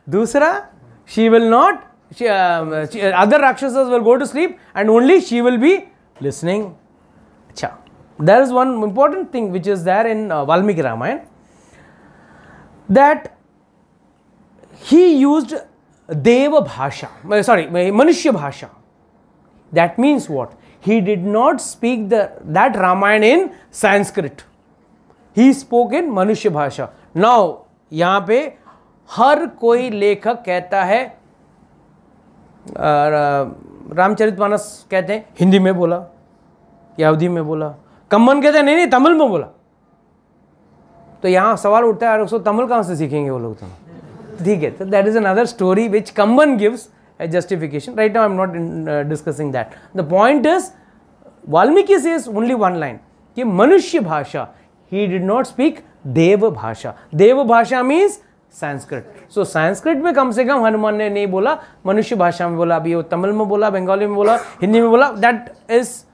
S1: दूसरा she will not, other Rakshasas will go to sleep and only she will be listening. Achha. There is one important thing which is there in Valmiki Ramayana, that he used Deva Bhasha, Manushya Bhasha. That means what? He did not speak that Ramayana in Sanskrit. He spoke in Manushya Bhasha. Now, यहाँ पे हर कोई लेखक कहता है, रामचरितमानस कहते हैं हिंदी में बोला या अवधी में बोला, कम्बन कहते हैं नहीं तमिल में बोला। तो यहाँ सवाल उठता है, उसको तमिल कहाँ से सीखेंगे वो लोग? तो ठीक है, तो that is another story which Kamban gives a justification. Right now I am not discussing that. The point is, Valmiki says only one line, कि मनुष्य भाषा, he did not speak देव भाषा. देव भाषा means संस्कृत. So संस्कृत में कम से कम हनुमान ने नहीं बोला, मनुष्य भाषा में बोला. अभी वो तमिल में बोला, बंगाली में बोला, हिंदी में बोला. That is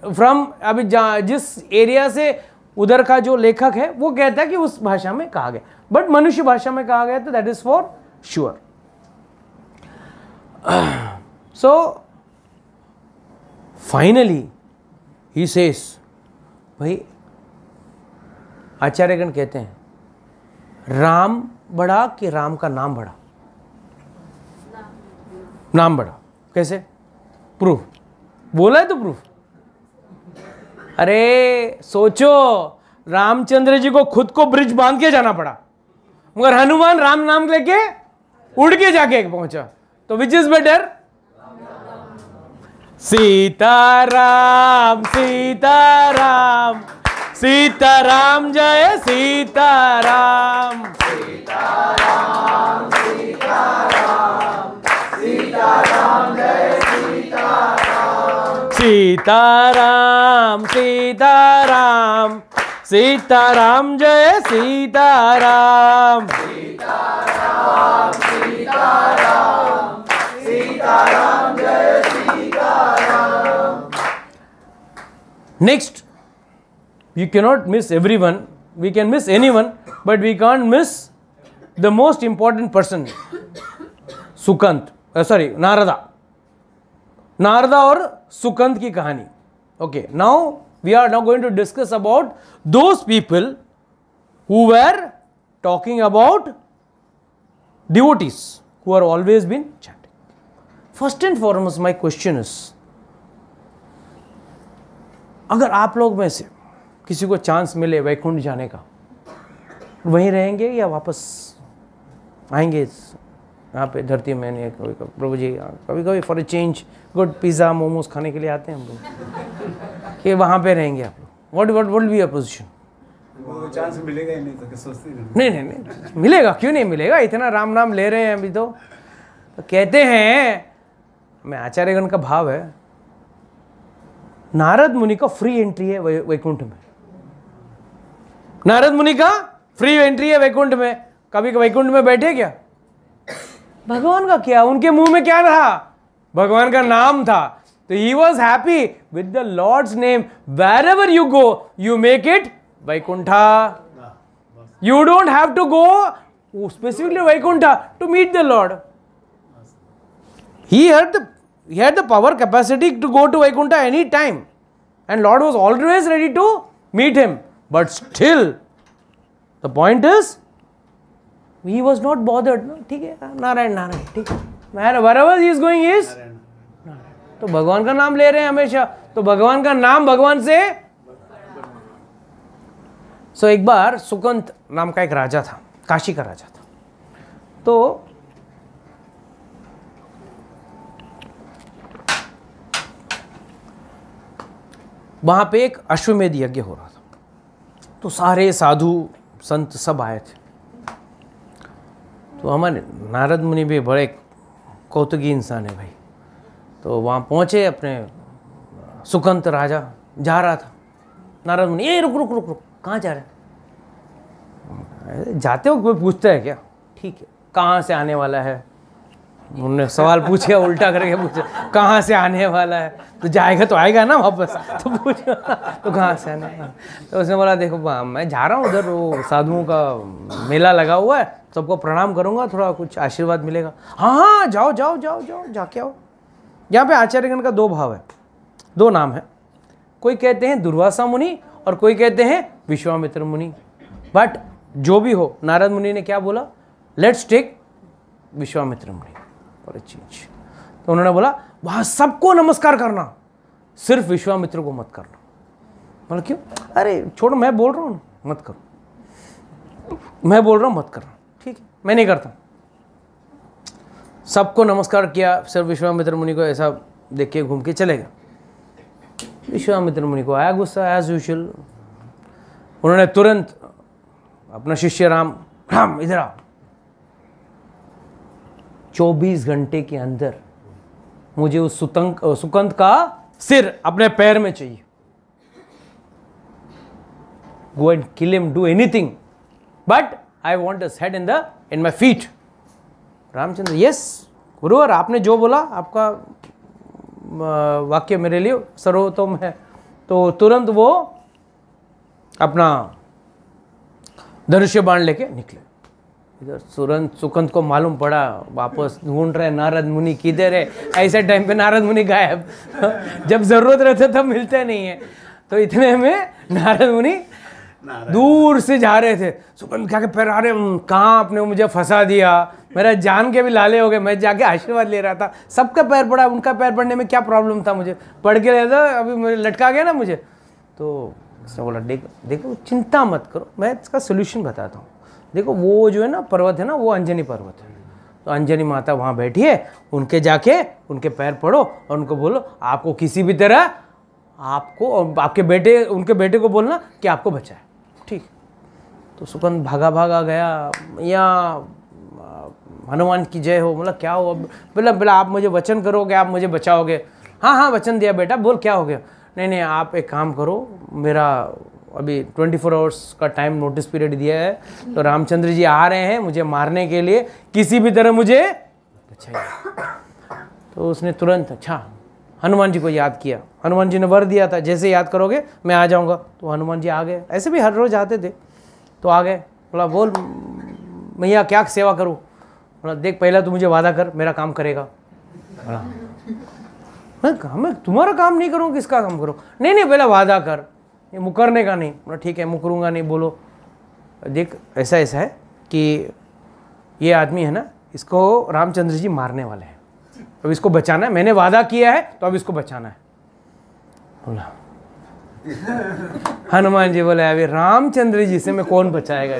S1: from अभी जिस एरिया से उधर का जो लेखक है वो कहता है कि उस भाषा में कहा गया, बट मनुष्य भाषा में कहा गया, तो that is for sure. So finally he says, भाई आचार्यगण कहते हैं राम बड़ा कि राम का नाम बड़ा? नाम बड़ा. कैसे? प्रूफ बोला है तो प्रूफ. अरे सोचो, रामचंद्र जी को खुद को ब्रिज बांध के जाना पड़ा, मगर हनुमान राम नाम लेके उड़ के जाके पहुंचा. तो which is better? Sitaram Sitaram Sitaram जय सीताराम. सीताराम सीताराम सीताराम जय सीताराम. सीताराम सीताराम सीताराम जय सीताराम. सीताराम सीताराम सीताराम जय Sitaram. Next, you cannot miss everyone. We can miss anyone, but we can't miss the most important person, Sukant. Narada और सुकंत की कहानी. Okay, now we are now going to discuss about those people who were talking about devotees who are always been chanting. First and foremost, my question is, अगर आप लोग में से किसी को चांस मिले वैकुंठ जाने का, वहीं रहेंगे या वापस आएंगे यहाँ पे धरती में? नहीं, प्रभु जी कभी कभी for a change good pizza momos खाने के लिए आते हैं हम लोग, कि वहाँ पे रहेंगे आप लोग. What will be your position?
S2: वो चांस मिलेगा ही नहीं तो सोचते
S1: नहीं मिलेगा. क्यों नहीं मिलेगा? इतना राम नाम ले रहे हैं अभी तो कहते हैं, मैं आचार्यगण का भाव है, नारद मुनि का फ्री एंट्री है वैकुंठ में. नारद मुनि का फ्री एंट्री है वैकुंठ में. कभी वैकुंठ में बैठे क्या? भगवान का क्या, उनके मुंह में क्या रहा? भगवान का नाम था. तो he was happy with the lord's name. Wherever you go you make it Vaikuntha. You don't have to go specifically Vaikuntha to meet the lord. He had the power capacity to go to Vaikuntha any time, and Lord was always ready to meet him. But still, the point is, he was not bothered. No, ठीक है, नारायण ठीक है. Wherever he is going is Narayan. तो भगवान का नाम ले रहे हैं हमेशा. तो भगवान का नाम भगवान से. सो एक बार सुकंत नाम का एक राजा था, काशी का राजा था. तो वहाँ पे एक अश्वमेध यज्ञ हो रहा था. तो सारे साधु संत सब आए थे. तो हमारे नारद मुनि भी बड़े कौतुकी इंसान है भाई. तो वहाँ पहुँचे, अपने सुकंत राजा जा रहा था. नारद मुनि, ये रुक रुक रुक रुक, कहाँ जा रहे हैं? जाते हो कोई पूछता है क्या? ठीक है, कहाँ से आने वाला है? उन्होंने सवाल पूछा, उल्टा करके पूछा कहाँ से आने वाला है, तो जाएगा तो आएगा ना वापस, तो पूछा तो कहाँ से आने वाला। तो उसने बोला देखो मैं जा रहा हूँ उधर, वो साधुओं का मेला लगा हुआ है, सबको प्रणाम करूँगा, थोड़ा कुछ आशीर्वाद मिलेगा। हाँ हाँ जाओ जाओ जाओ जाओ जाके आओ। यहाँ पे आचार्यगण का दो भाव है, दो नाम है, कोई कहते हैं दुर्वासा मुनि और कोई कहते हैं विश्वामित्र मुनि। बट जो भी हो, नारद मुनि ने क्या बोला, लेट्स टेक विश्वामित्र मुनि फॉर अ चेंज। तो उन्होंने बोला वहाँ सबको नमस्कार करना, सिर्फ विश्वामित्र को मत करना। मतलब क्यों? अरे छोड़ो, मैं बोल रहा हूँ मत करो, मैं बोल रहा हूँ मत करना, ठीक है मैं नहीं करता। सबको नमस्कार किया, सिर्फ विश्वामित्र मुनि को ऐसा देख के घूम के चलेगा। विश्वामित्र मुनि को आया गुस्सा एज यूजुअल। उन्होंने तुरंत अपना शिष्य राम इधर आओ, 24 घंटे के अंदर मुझे उस सुकंत का सिर अपने पैर में चाहिए। Go and kill him, do anything, but I want his head in my feet. Ramchandra, yes गुरुवर, आपने जो बोला, आपका वाक्य मेरे लिए सर्वोत्तम है। तो तुरंत वो अपना धनुष्य बाण लेके निकले। इधर सुकंत को मालूम पड़ा, वापस ढूंढ रहे नारद मुनि किधर है। ऐसे टाइम पे नारद मुनि गायब जब जरूरत रहता तब मिलते नहीं है। तो इतने में नारद मुनि दूर से जा रहे थे। सुकंत क्या के पैर आ रहे, कहाँ आपने मुझे फंसा दिया, मेरा जान के भी लाले हो गए। मैं जाके आशीर्वाद ले रहा था, सबका पैर पड़ा, उनका पैर पड़ने में क्या प्रॉब्लम था, मुझे पड़ के रहता, अभी मुझे लटका गया ना मुझे। तो उसने बोला देखो चिंता मत करो, मैं इसका सोल्यूशन बताता हूँ। देखो वो जो है ना पर्वत है ना, वो अंजनी पर्वत है। तो अंजनी माता वहाँ बैठी है, उनके जाके उनके पैर पड़ो और उनको बोलो आपको किसी भी तरह आपको और आपके बेटे, उनके बेटे को बोलना कि आपको बचाए, ठीक। तो सुकंद भागा गया, या हनुमान की जय हो। बोला क्या हो? बोला आप मुझे वचन करोगे, आप मुझे बचाओगे। हाँ वचन दिया बेटा, बोल क्या हो गया। नहीं आप एक काम करो, मेरा अभी 24 आवर्स का टाइम नोटिस पीरियड दिया है, तो रामचंद्र जी आ रहे हैं मुझे मारने के लिए, किसी भी तरह मुझे बचाइए। तो उसने तुरंत अच्छा हनुमान जी को याद किया। हनुमान जी ने वर दिया था जैसे याद करोगे मैं आ जाऊंगा। तो हनुमान जी आ गए, ऐसे भी हर रोज आते थे। तो आ गए, बोला बोल मैया क्या सेवा करूँ। बोला देख पहला तू मुझे वादा कर, मेरा काम करेगा। मैं तुम्हारा काम नहीं करूँ, किसका काम करूँ? नहीं पहला वादा कर, ये मुकरने का नहीं। बोला ठीक है मुकरूंगा नहीं। बोलो देख ऐसा है कि ये आदमी है ना, इसको रामचंद्र जी मारने वाले हैं, अब इसको बचाना है, मैंने वादा किया है तो अब इसको बचाना है। बोला हनुमान जी बोले अभी रामचंद्र जी से मैं कौन बचाएगा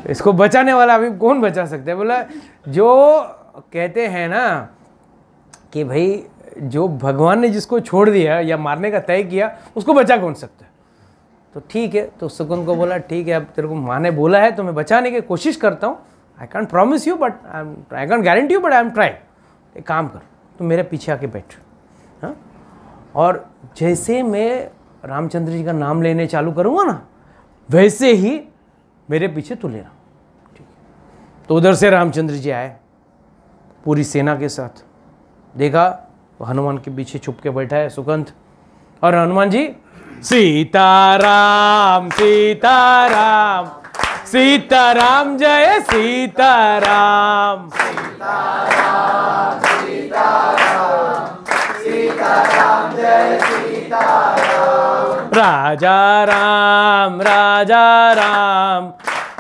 S1: इसको बचाने वाला अभी कौन बचा सकता है। बोला जो कहते हैं ना कि भाई जो भगवान ने जिसको छोड़ दिया या मारने का तय किया उसको बचा कौन सकता है। तो ठीक है, तो सुकंद को बोला ठीक है अब तेरे को माँ ने बोला है तो मैं बचाने की कोशिश करता हूँ। I can't promise you but I can't guarantee you but I am try. एक काम कर, तुम मेरे पीछे आके बैठ। हाँ, और जैसे मैं रामचंद्र जी का नाम लेने चालू करूँगा ना, वैसे ही मेरे पीछे तू लेना, ठीक है। तो उधर से रामचंद्र जी आए पूरी सेना के साथ। देखा हनुमान के पीछे छुप के बैठा है सुकंद, और हनुमान जी सीताराम सीताराम सीताराम जय सीताराम सीताराम सीताराम सीताराम जय सीताराम राजा राम राजा राम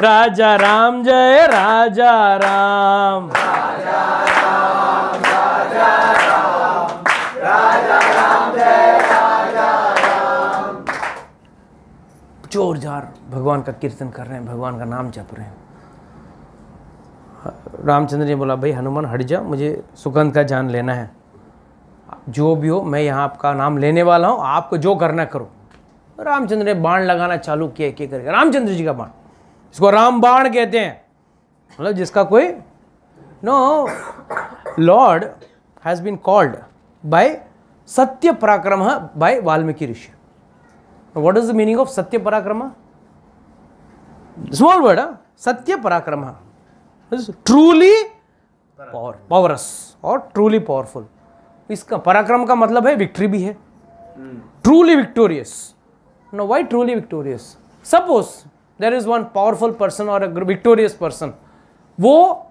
S1: राजा राम जय राजा राम राजा राम राजा राम राजा राम जय राजा राम। जोर जार भगवान का कीर्तन कर रहे हैं, भगवान का नाम जप रहे हैं। रामचंद्र जी बोला भाई हनुमान हट जा, मुझे सुकंद का जान लेना है। जो भी हो मैं यहाँ आपका नाम लेने वाला हूँ, आपको जो करना करो। रामचंद्र ने बाण लगाना चालू किया एक एक करके। रामचंद्र जी का बाण, इसको राम बाण कहते हैं, मतलब जिसका कोई no lord has been called by Satya Parakram by Valmiki Rishi. What is the meaning of Satya Parakram? Small word, Satya Parakram, truly powers और ट्रूली पावरफुल। इसका पराक्रम का मतलब है विक्ट्री भी है, truly victorious. No, why truly victorious? Suppose there is one powerful person और victorious person, वो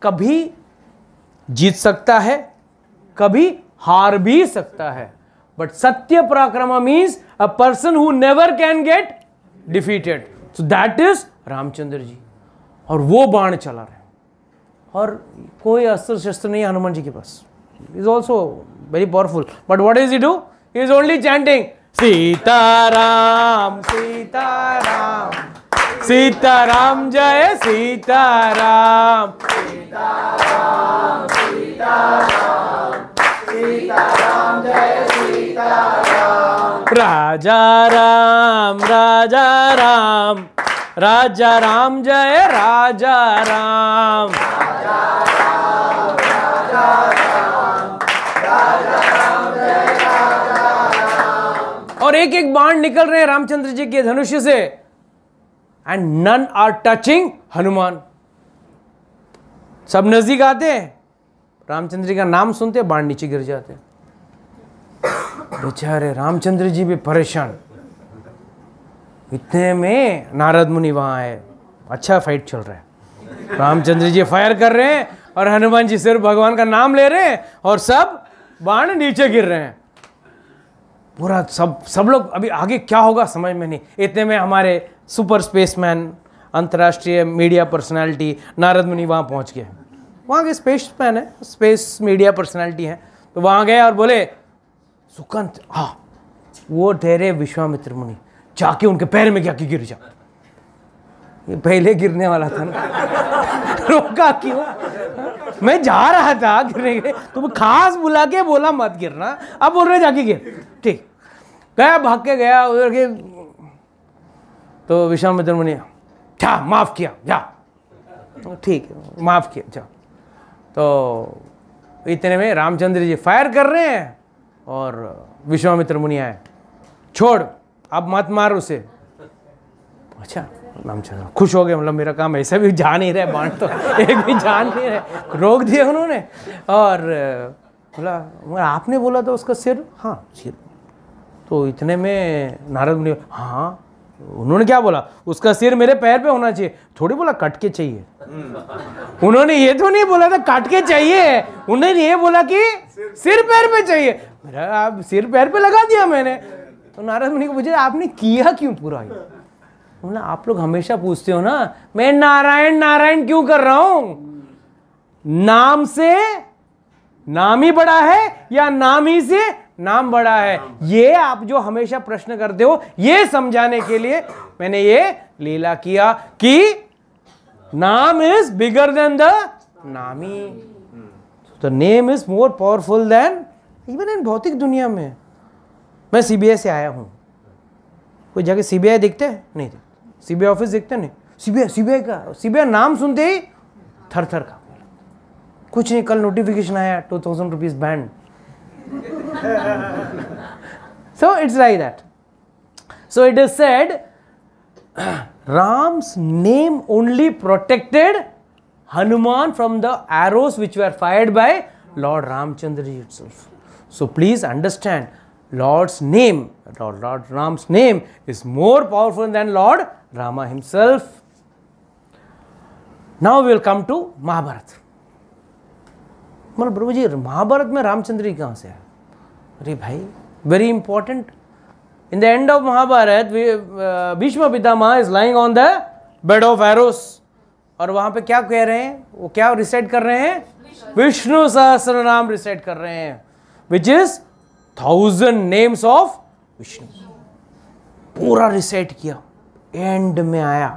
S1: कभी जीत सकता है, कभी हार भी सकता है, बट सत्य पराक्रम means a person who never can get defeated. So that is Ramchandra ji. और वो बाण चला रहे, और कोई अस्त्र शस्त्र नहीं हनुमान जी के पास। Is also very powerful, but what is he do? He is only chanting Sitaram Sitaram Sitaram जय सीताराम सीताराम सीताराम सीताराम जय सीताराम राजा राम राजा राम राजा राम जय राजा राम राजा राम राजा राम राजा राम जय राजा राम। और एक एक बाण निकल रहे हैं रामचंद्र जी के धनुष से, and none are touching Hanuman. सब नजदीक आते हैं, रामचंद्र जी का नाम सुनते बाण नीचे गिर जाते हैं। बेचारे रामचंद्र जी भी परेशान। इतने में नारद मुनि वहां है, अच्छा फाइट चल रहा है, रामचंद्र जी फायर कर रहे हैं और हनुमान जी सिर्फ भगवान का नाम ले रहे हैं और सब बाण नीचे गिर रहे हैं। पूरा सब लोग अभी आगे क्या होगा समझ में नहीं। इतने में हमारे सुपर स्पेसमैन, अंतर्राष्ट्रीय मीडिया पर्सनालिटी नारद मुनि वहाँ पहुँच गए। वहाँ के स्पेसमैन है, स्पेस मीडिया पर्सनालिटी है, तो वहाँ गए और बोले सुकंत, हाँ वो ठहरे विश्वामित्र मुनि, जाके उनके पैर में जाके गिर जा। ये पहले गिरने वाला था ना, रोका क्यों? मैं जा रहा था गिरने के लिए, तुम खास बुला के बोला मत गिरना, अब बोल रहे जाके गिर। ठीक, गया भाग के गया उधर के, तो विश्वामित्र मुनि क्या माफ किया जा, ठीक है माफ किया जा। तो इतने में रामचंद्र जी फायर कर रहे हैं और विश्वामित्र मुनि आए, छोड़ अब मत मार उसे। अच्छा, रामचंद्र खुश हो गए, मतलब मेरा काम ऐसा भी जा नहीं रहा, बाण तो एक भी जान नहीं रहे, रोक दिया उन्होंने। और बोला आपने बोला था उसका सिर, हाँ सिर। तो इतने में नारद मुनि, हाँ उन्होंने क्या बोला? उसका सिर मेरे पैर पे होना चाहिए, थोड़ी बोला कट के चाहिए। उन्होंने ये तो नहीं बोला था कट के चाहिए, उन्होंने ये बोला कि सिर पैर पे चाहिए। मेरा आप सिर पैर पे लगा दिया मैंने। तो नारद मुनि को पूछे आपने किया क्यों पूरा ये? बोला आप लोग हमेशा पूछते हो ना मैं नारायण नारायण क्यों कर रहा हूं, नाम से नाम ही बड़ा है या नाम ही से नाम बड़ा है? ये आप जो हमेशा प्रश्न करते हो, ये समझाने के लिए मैंने ये लीला किया कि नाम इज बिगर देन द नामी, the name is more powerful then even in भौतिक दुनिया में। मैं सीबीआई से आया हूं, कोई जाके सीबीआई देखते हैं? नहीं देखते। सीबीआई ऑफिस देखते नहीं? सीबीआई नाम सुनते ही थर थर का, कुछ नहीं, कल नोटिफिकेशन आया 2000 rupees band. So it's like that. So it is said Ram's name only protected Hanuman from the arrows which were fired by Lord Ramchandra ji itself. So please understand, Lord's name, Lord Ram's name is more powerful than Lord Rama himself. Now we will come to Mahabharata. मतलब प्रभु जी महाभारत में रामचंद्र जी कहाँ से है? अरे भाई very important. In the end of Mahabharata Bhishma Pitamah is lying on the bed of arrows, और वहां पे क्या कह रहे हैं? वो क्या रिसाइट कर रहे हैं? विष्णु सहस्त्र नाम रिसाइट कर रहे हैं, which is 1000 names of Vishnu. पूरा रिसाइट किया, एंड में आया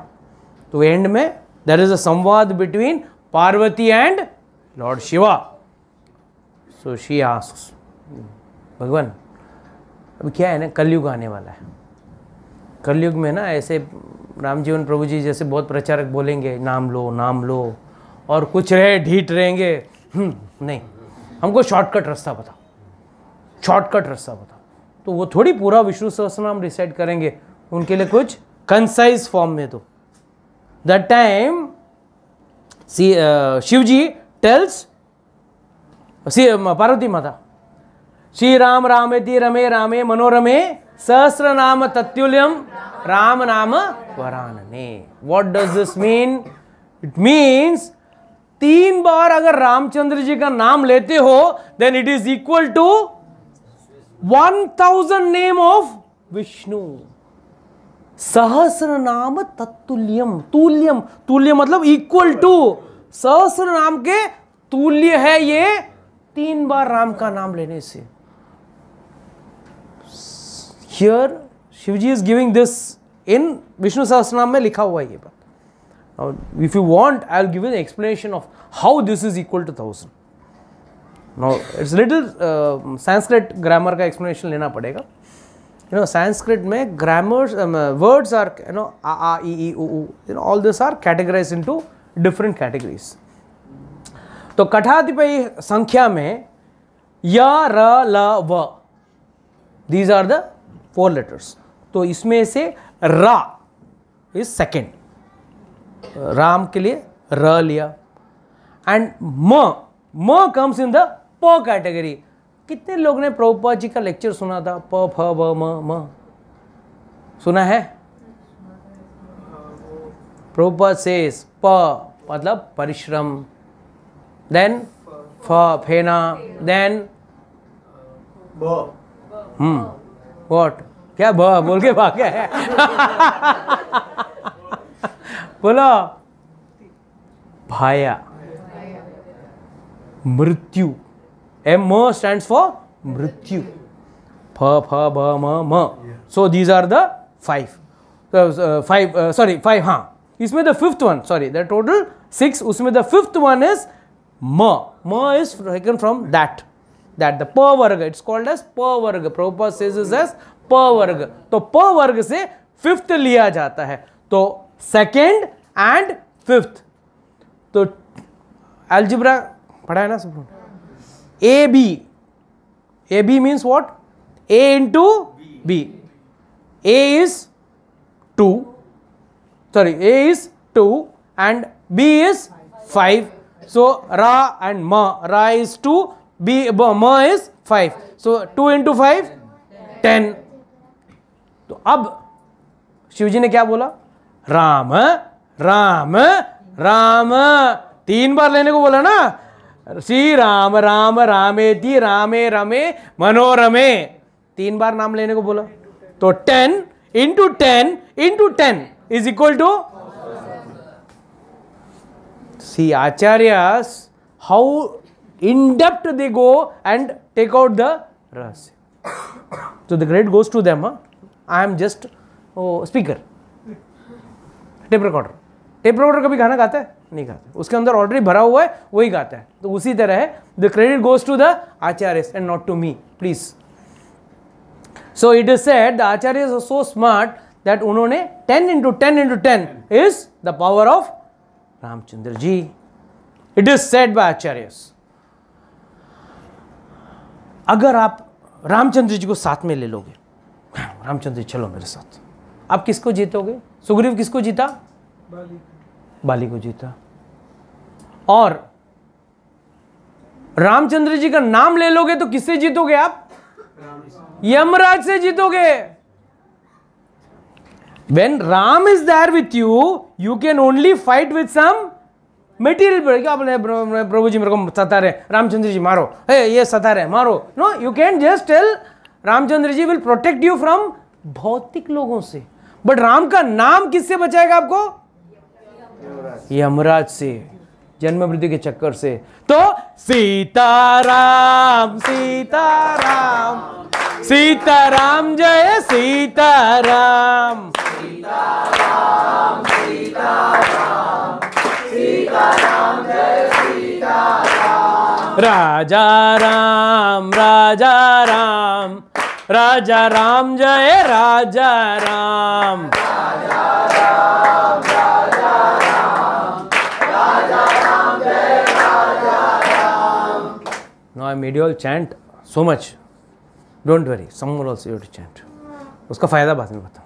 S1: तो एंड में देयर इज अ संवाद between Parvati and Lord Shiva. So she asks, भगवान अभी क्या है ना, कलयुग आने वाला है, कलयुग में ना ऐसे राम जीवन प्रभु जी जैसे बहुत प्रचारक बोलेंगे नाम लो, और कुछ रहे ढीठ रहेंगे, नहीं हमको शॉर्टकट रास्ता बताओ, तो वो थोड़ी पूरा विष्णु सहस्रनाम रिसाइट करेंगे, उनके लिए कुछ कंसाइज फॉर्म में। तो that time Shiva ji tells, see Parvati Mata, Shri Ram Rameti Rame Rame Manorame Sahasra Nama Tatyulyam Ram Nama Varanane. What does this mean? It means 3 बार अगर रामचंद्र जी का नाम लेते हो, then it is equal to 1000 name of Vishnu. सहस्र नाम तत्तुल्यम, तुल्यम, तुल्य मतलब equal to, सहस्र नाम के तुल्य है ये 3 बार राम का नाम लेने से. Here Shivji is giving this in Vishnu सहस्रनाम में लिखा हुआ है ये बात. Now, if you want, I will give you the explanation of how this is equal to 1000. Now, it's little Sanskrit grammar का explanation लेना पड़ेगा. You know, Sanskrit में grammars, words are, you know, a, e, u, you know, all this are categorized into different categories. तो कठाधिपति संख्या में य, र, ल, व, these are the 4 letters. तो इसमें से रा is second. राम के लिए र लिया. एंड म कम्स इन द प कैटेगरी. कितने लोग ने प्रभुपाद जी का लेक्चर सुना था? प फ ब म सुना है? प्रभुपाद सेज प मतलब परिश्रम, देन फ फेना, देन व्हाट, क्या ब बोल के भाग गया है? बोलो भाया. मृत्यु, M stands for मृत्यु. फ फ ब म. So these are the 5. 5 हाँ. इसमें the 5th one, sorry, the total 6. उसमें the 5th one is म. म is taken from that the p वर्ग. It's called as p वर्ग. Prabhupada says this as p वर्ग. तो p वर्ग से 5th लिया जाता है. तो 2nd and 5th. तो algebra पढ़ा है ना सब. AB means what? A into B. A is 2. Sorry, A is 2 and B is 5. So Ra and Ma. Ra is 2, Ma is 5. So 2 into 5, 10. तो अब शिवजी ने क्या बोला? राम राम राम. 3 बार लेने को बोला ना. श्री राम राम रामेति रामे रमे मनोरमे. 3 बार नाम लेने को बोला. तो 10 into 10 into 10 is equal to. See, acharyas, how in depth they go and take out the ras. So the credit goes to them. I am just speaker. Tape recorder. Tape recorder कभी गाना गाता है? नहीं गाता. उसके अंदर already भरा हुआ है, वही गाता है. तो उसी तरह है, the credit goes to the acharyas and not to me, please. So it is said the acharyas are so smart that उन्होंने 10 into 10 into 10 is the power of Ramachandra ji. It is said by acharyas. अगर आप रामचंद्र जी को साथ में ले लोगे, रामचंद्र जी चलो मेरे साथ, आप किसको जीतोगे? सुग्रीव किसको जीता? बाली को जीता. और रामचंद्र जी का नाम ले लोगे तो किससे जीतोगे आप? यमराज से जीतोगे. When Ram is there with you, you can only fight with some material. क्या बोले प्रभु जी मेरे को सता रहे, रामचंद्र जी मारो, ये सता रहे मारो. No, you can just tell Ramchandra ji will protect you from भौतिक लोगों से. बट राम का नाम किससे बचाएगा आपको? यमराज से, जन्म मृत्यु के चक्कर से. तो सीताराम सीताराम सीताराम जय सीताराम. सीताराम सीताराम सीताराम जय सीताराम. राजा राम राजा राम जय राजा राम. राजा राम जय राजा Ram. Now I made you all chant so much. Don't worry, someone also you have to chant. उसका फायदा बाद में बताऊं.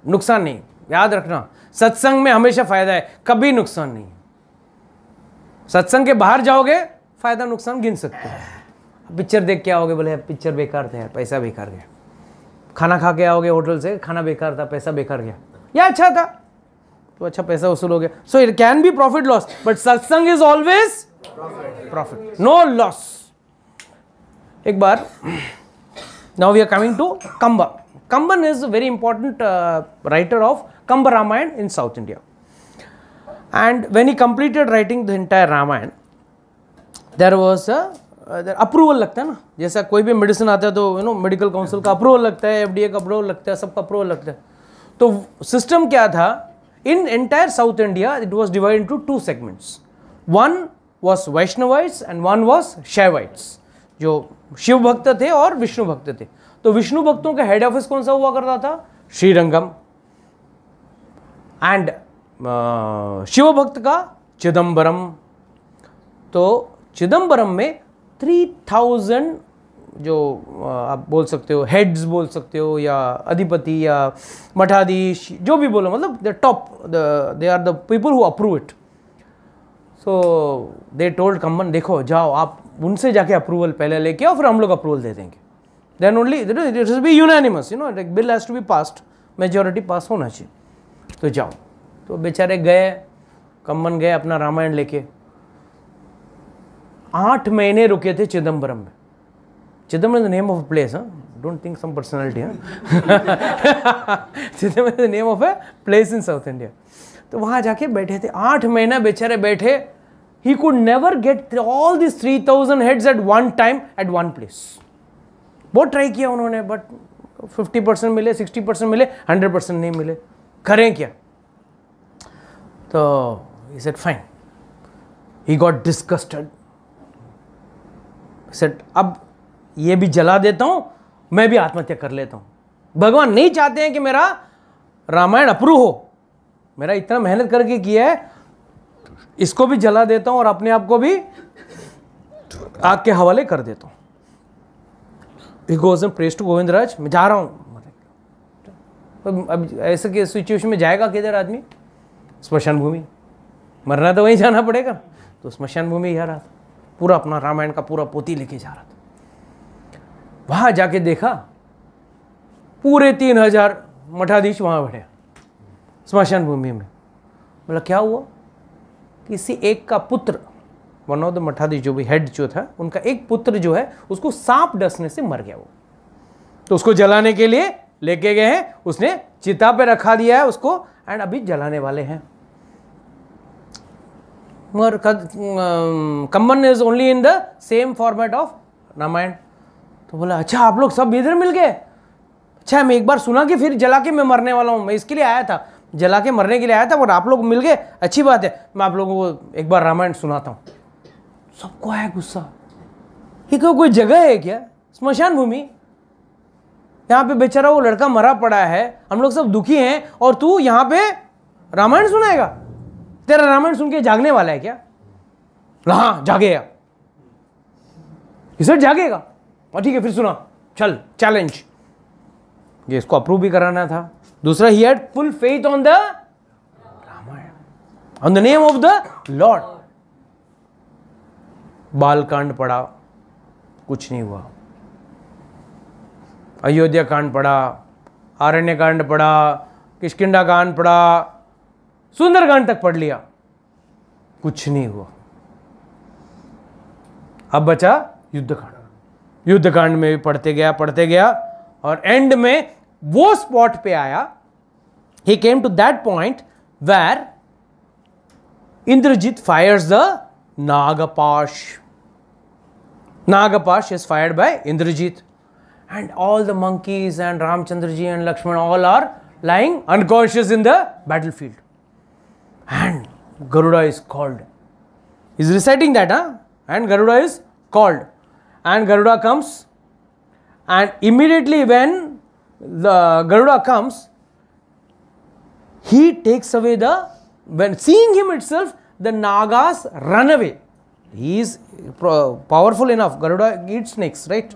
S1: नुकसान नहीं, याद रखना. सत्संग में हमेशा फायदा है, कभी नुकसान नहीं. सत्संग के बाहर जाओगे फायदा नुकसान गिन सकते हो। पिक्चर देख के आओगे, बोले पिक्चर बेकार थे यार, पैसा बेकार गया। खाना खा के आओगे होटल से, खाना बेकार था, पैसा बेकार गया, या अच्छा था तो अच्छा पैसा वसूल हो गया। So it can be profit loss, but satsang is always profit, no loss. एक बार, now we are coming to Kamba. Kamban is a very important writer of Kamba Ramayana in south India, and when he completed writing the entire Ramayana, there was a approval लगता है ना, जैसा कोई भी medicine आता है तो यू नो मेडिकल काउंसिल का अप्रूवल लगता है, एफडीए का अप्रूवल लगता है, सबका अप्रूवल लगता है। तो सिस्टम क्या था, in entire south India it was divided into 2 segments, one was Vaishnavites and one was Shaivites, जो शिव भक्त थे और विष्णु भक्त थे। तो विष्णु भक्तों का हेड ऑफिस कौन सा हुआ करता था, श्रीरंगम, एंड शिव भक्त का चिदम्बरम। तो चिदम्बरम में 3000 जो आप बोल सकते हो हेड्स बोल सकते हो, या अधिपति या मठाधीश, जो भी बोलो, मतलब the top, they are the people who approve it. So they told Kamban, देखो जाओ आप उनसे जाके अप्रूवल पहले लेके आओ, फिर हम लोग अप्रूवल दे देंगे। Then only it will be unanimous, you know, bill has to be passed, majority pass होना चाहिए। तो जाओ। तो बेचारे गए, कंबन गए अपना रामायण लेके। 8 महीने रुके थे चिदम्बरम में। Chidambaram is the name of a place, don't think some personality. Chidambaram is the name of a place in south India. तो वहां जाके बैठे थे 8 महीना बेचारे बैठे। He could never get all this 3000 heads at one time at one place. बहुत try किया उन्होंने, बट 50% मिले, 60% मिले, 100% नहीं मिले। करें क्या? तो he said fine. He got disgusted. He said अब ये भी जला देता हूं, मैं भी आत्महत्या कर लेता हूं। भगवान नहीं चाहते हैं कि मेरा रामायण अप्रूव हो, मेरा इतना मेहनत करके किया है, इसको भी जला देता हूं और अपने आप को भी आग के हवाले कर देता हूं। He goes and prays to Govindraj, मैं जा रहा हूं। अब ऐसे के सिचुएशन में जाएगा किधर आदमी? स्मशान भूमि, मरना तो वहीं जाना पड़ेगा। तो स्मशान भूमि जा रहा था, पूरा अपना रामायण का पूरा पोथी लेके जा रहा था। वहां जाके देखा पूरे 3000 मठाधीश वहां बैठे स्मशान भूमि में। बोला क्या हुआ? किसी एक का पुत्र, वन ऑफ द मठाधीश जो भी हेड जो था, उनका एक पुत्र जो है उसको सांप डसने से मर गया वो। तो उसको जलाने के लिए लेके गए हैं, उसने चिता पे रखा दिया है उसको, एंड अभी जलाने वाले हैं। मगर Kamban is only in the same format of Ramayana. तो बोला अच्छा आप लोग सब इधर मिल गए, अच्छा मैं एक बार सुना कि फिर जला के मैं मरने वाला हूँ, मैं इसके लिए आया था, जला के मरने के लिए आया था, बट आप लोग मिल गए, अच्छी बात है, मैं आप लोगों को एक बार रामायण सुनाता हूँ। सबको आया गुस्सा, ये कोई जगह है क्या? स्मशान भूमि, यहाँ पे बेचारा वो लड़का मरा पड़ा है, हम लोग सब दुखी हैं, और तू यहाँ पे रामायण सुनाएगा? तेरा रामायण सुन के जागने वाला है क्या? हाँ जागेगा। इसे जागेगा, और ठीक है फिर सुना, चल चैलेंज। ये इसको अप्रूव भी कराना था। दूसरा, he had full faith on the Ramayana, on the name of the lord. Balkand पढ़ा, कुछ नहीं हुआ। अयोध्या कांड पढ़ा, आरण्य कांड पढ़ा, किष्किंधा कांड पढ़ा, सुंदरकांड तक पढ़ लिया, कुछ नहीं हुआ। अब बचा युद्धकांड। युद्धकांड में भी पढ़ते गया, और एंड में वो स्पॉट पे आया, he came to that point where Indrajit fires the Nagapash. Nagapash is fired by Indrajit, and all the monkeys and Ramchandra ji and Lakshman all are lying unconscious in the battlefield. And Garuda is called. He's reciting that, and Garuda is called. And Garuda comes, and immediately when the Garuda comes, he takes away when seeing him itself, the Nagas run away. He is powerful enough. Garuda eats snakes, right?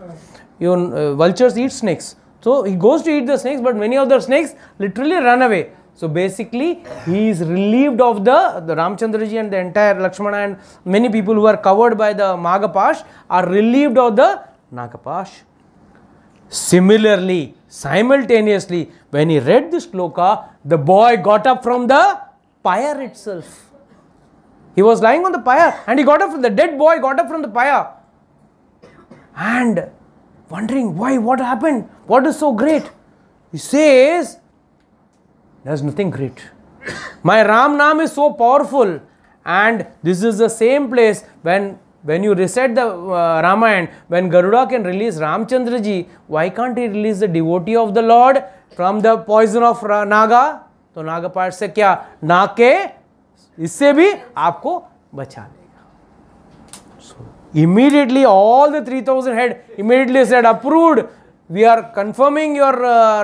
S1: Even vultures eat snakes. So he goes to eat the snakes, but many of the snakes literally run away. So basically, he is relieved of the Ramchandraji and the entire Lakshmana and many people who are covered by the Magapash are relieved of the Nagapash. Similarly, simultaneously, when he read this shloka, the boy got up from the pyre itself. He was lying on the pyre and he got up from the dead boy, got up from the pyre and wondering why, what happened, what is so great. He says, there's nothing great. My Ram Naam is so powerful, and this is the same place when you recite the Ramayana, when Garuda can release Ramchandraji, why can't he release the devotee of the Lord from the poison of Naga? तो नागापाठ से क्या नाके इससे भी आपको बचा लेगा. So immediately all the 3000 head immediately said approved. We are confirming your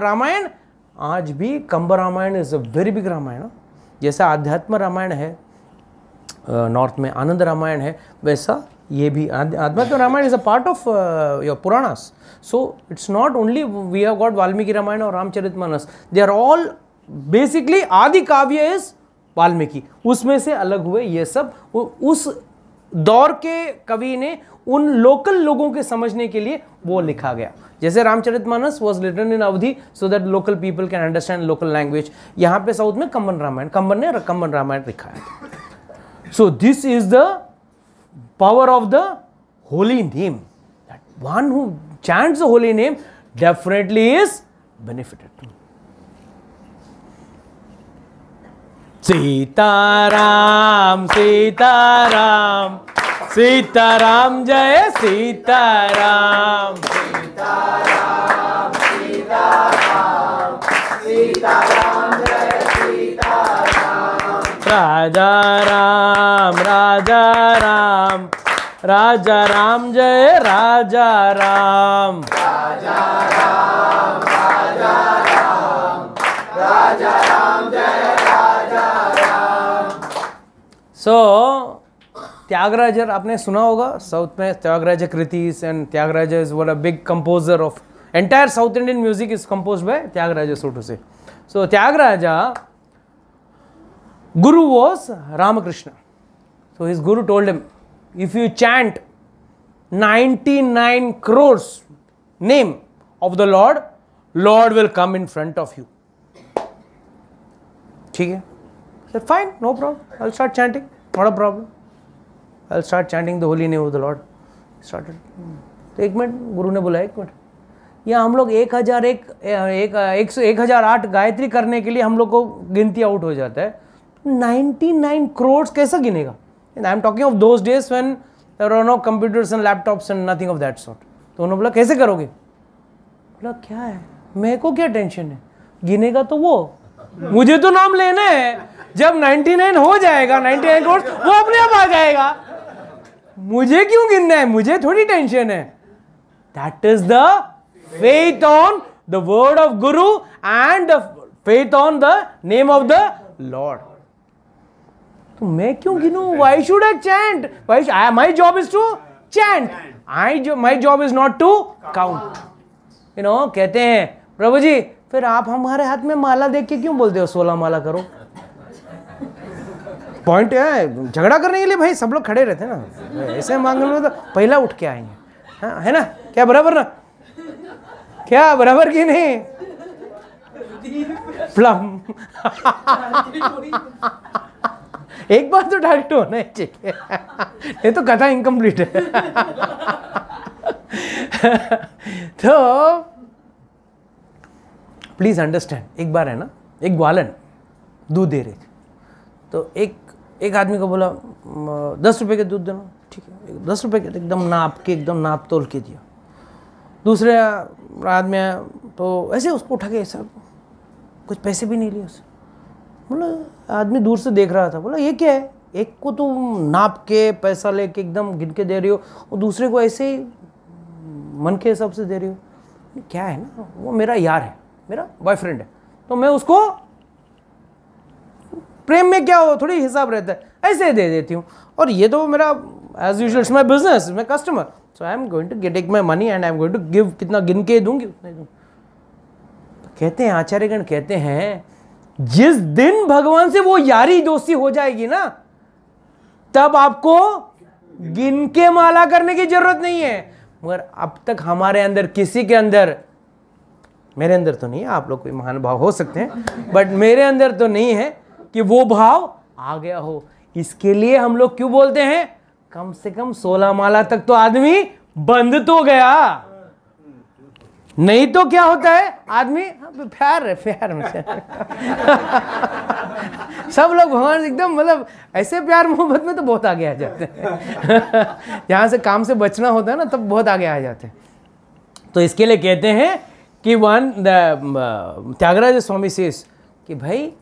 S1: Ramayana. आज भी Kamba Ramayana is a very big Ramayana. जैसा आध्यात्म रामायण है नॉर्थ में, आनंद रामायण है, वैसा ये भी Adhyatma Ramayana is a part of your Puranas. So it's not only we have got Valmiki Ramayana और Ramcharitmanas, they are all basically adi kavya is Valmiki. उसमें से अलग हुए ये सब उस दौर के कवि ने उन लोकल लोगों के समझने के लिए वो लिखा गया. जैसे रामचरितमानस वॉज रिटन इन अवधि so that local people can understand local language. यहाँ पे साउथ में कंबन रामायण, कंबन ने कंबन रामायण लिखा है. So this is the power of the holy name. That one who chants the holy name definitely is benefited. Sitaram Sitaram Sitaram जय सीताराम. सीताराम सीताराम सीताराम जय सीताराम. राजा राम राजा राम राजा राम जय राजा राम. राजा राम राजा राम राजा राम जय राजा राम. सो त्यागराजर आपने सुना होगा, साउथ में Tyagaraja kritis, and Tyagaraja is one a big composer of entire south Indian music is composed by Tyagaraja, so to say. So Tyagaraja guru was Ramakrishna. So his guru told him, if you chant 99 crores name of the Lord, Lord will come in front of you. ठीक है? Said fine, no problem. I'll start chanting. Not a problem. I'll start chanting the holy name of the Lord. Started. तो एक minute गुरु ने बोला, एक minute, या हम लोग 1008 गायत्री करने के लिए हम लोग को गिनती आउट हो जाता है. 99 crores कैसा गिनेगा? And I am talking of those days when there were no computers and laptops and nothing of that sort. तो उन्होंने बोला कैसे करोगे? बोला क्या है, मेरे को क्या टेंशन है, गिनेगा तो वो, मुझे तो नाम लेना है. जब 99 हो जाएगा, 99 crores, वो अपने आप आ जाएगा. मुझे क्यों गिनना है, मुझे थोड़ी टेंशन है. That is the faith on the word of Guru and the faith on the name of the Lord. तो मैं क्यों गिनूं? Why should I chant? My job is to chant. My job is not to count. You know, कहते हैं प्रभु जी फिर आप हमारे हाथ में माला देख के क्यों बोलते हो 16 माला करो? पॉइंट है, झगड़ा करने के लिए भाई सब लोग खड़े रहते हैं ना, ऐसे मांगने में तो पहला उठ के आएंगे. हाँ है ना, क्या बराबर ना, क्या बराबर की नहीं? प्लम एक बार तो डायरेक्ट होना ही चाहिए, ये तो कथा इनकम्प्लीट है. तो प्लीज अंडरस्टैंड, एक बार है ना, एक ग्वालन दूध दे रहे थे, तो एक आदमी को बोला 10 रुपए के दूध देना. ठीक है, 10 रुपए के एकदम नाप तोल के दिया. दूसरे आदमी तो ऐसे उसको उठा के ऐसा, कुछ पैसे भी नहीं लिए उससे. बोला, आदमी दूर से देख रहा था, बोला ये क्या है, एक को तो नाप के पैसा लेके एकदम गिन के दे रही हो और दूसरे को ऐसे ही मन के हिसाब से दे रही हो. क्या है ना, वो मेरा यार है, मेरा बॉयफ्रेंड है, तो मैं उसको प्रेम में क्या हो थोड़ी हिसाब रहता है, ऐसे दे देती हूँ. और ये तो मेरा as usual it's my business, my customer, so I am going to take my money and I am going to give, कितना गिन के दूंगी उतना ही दूँ. कहते हैं आचार्यगण कहते हैं, जिस दिन भगवान से वो यारी दोस्ती हो जाएगी ना, तब आपको गिन के माला करने की जरूरत नहीं है। मगर अब तक हमारे अंदर, किसी के अंदर, मेरे अंदर तो नहीं है, आप लोग कोई महान भाव हो सकते हैं, बट मेरे अंदर तो नहीं है कि वो भाव आ गया हो। इसके लिए हम लोग क्यों बोलते हैं, कम से कम 16 माला तक तो आदमी बंद तो गया, नहीं तो क्या होता है आदमी प्यार है, प्यार में सब लोग भगवान एकदम मतलब ऐसे प्यार मोहब्बत में तो बहुत आगे आ जाते हैं यहाँ से काम से बचना होता है ना, तब बहुत आगे आ जाते हैं। तो इसके लिए कहते हैं कि त्यागराज स्वामी सेज कि भाई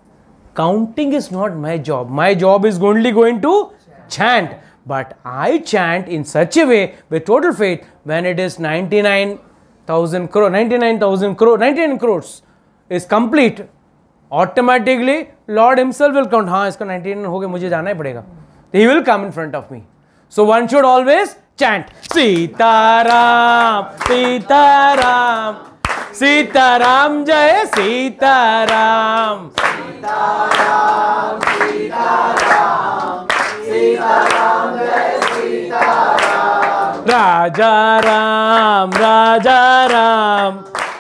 S1: counting is not my job is only going to chant, but I chant in such a way with total faith when it is 99,000 crores is complete, automatically Lord himself will count. हाँ इसका 99 हो गया, मुझे जाना ही पड़ेगा, he will come in front of me. So one should always chant Sitaram Sitaram Sitaram जय सीताराम सीताराम सीताराम सीताराम जय सीताराम राजा राम राजा राम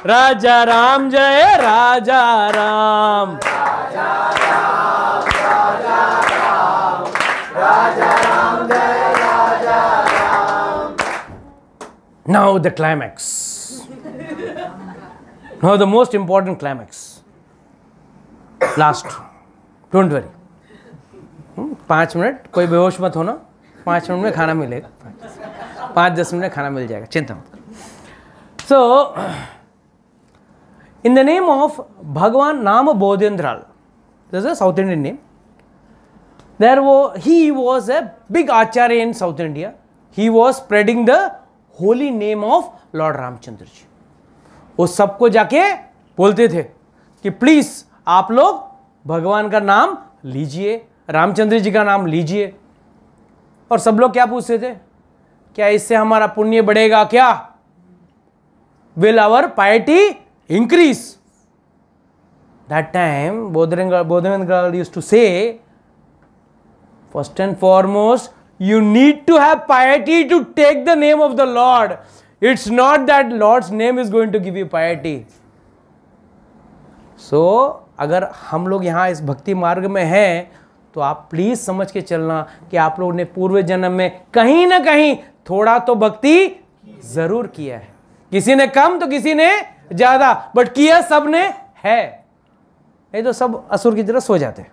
S1: राजा राम जय राजा राम राजा राम राजा राम राजा राम जय राजा Ram. Now the climax. Now the most important climax. Last. Don't worry. 5 minute, कोई बेहोश मत होना, 5 मिनट में खाना मिलेगा, 5-10 मिनट में खाना मिल जाएगा, चिंता मत। So, in the name of Bhagwan Nama Bodhendral, this is a South Indian name. He was a big acharya in South India. He was spreading the holy name of Lord Ramchandra ji. वो सबको जाके बोलते थे कि please आप लोग भगवान का नाम लीजिए, रामचंद्र जी का नाम लीजिए। और सब लोग क्या पूछते थे, क्या इससे हमारा पुण्य बढ़ेगा क्या? Will our piety increase? That time Bodhendral used to say, first and foremost, you need to have piety to take the name of the Lord. It's not that Lord's name is going to give you piety. So, अगर हम लोग यहाँ इस भक्ति मार्ग में हैं, तो आप प्लीज समझ के चलना कि आप लोगों ने पूर्व जन्म में कहीं ना कहीं थोड़ा तो भक्ति जरूर किया है। किसी ने कम तो किसी ने ज्यादा, बट किया सबने है। नहीं तो सब असुर की तरह सो जाते हैं।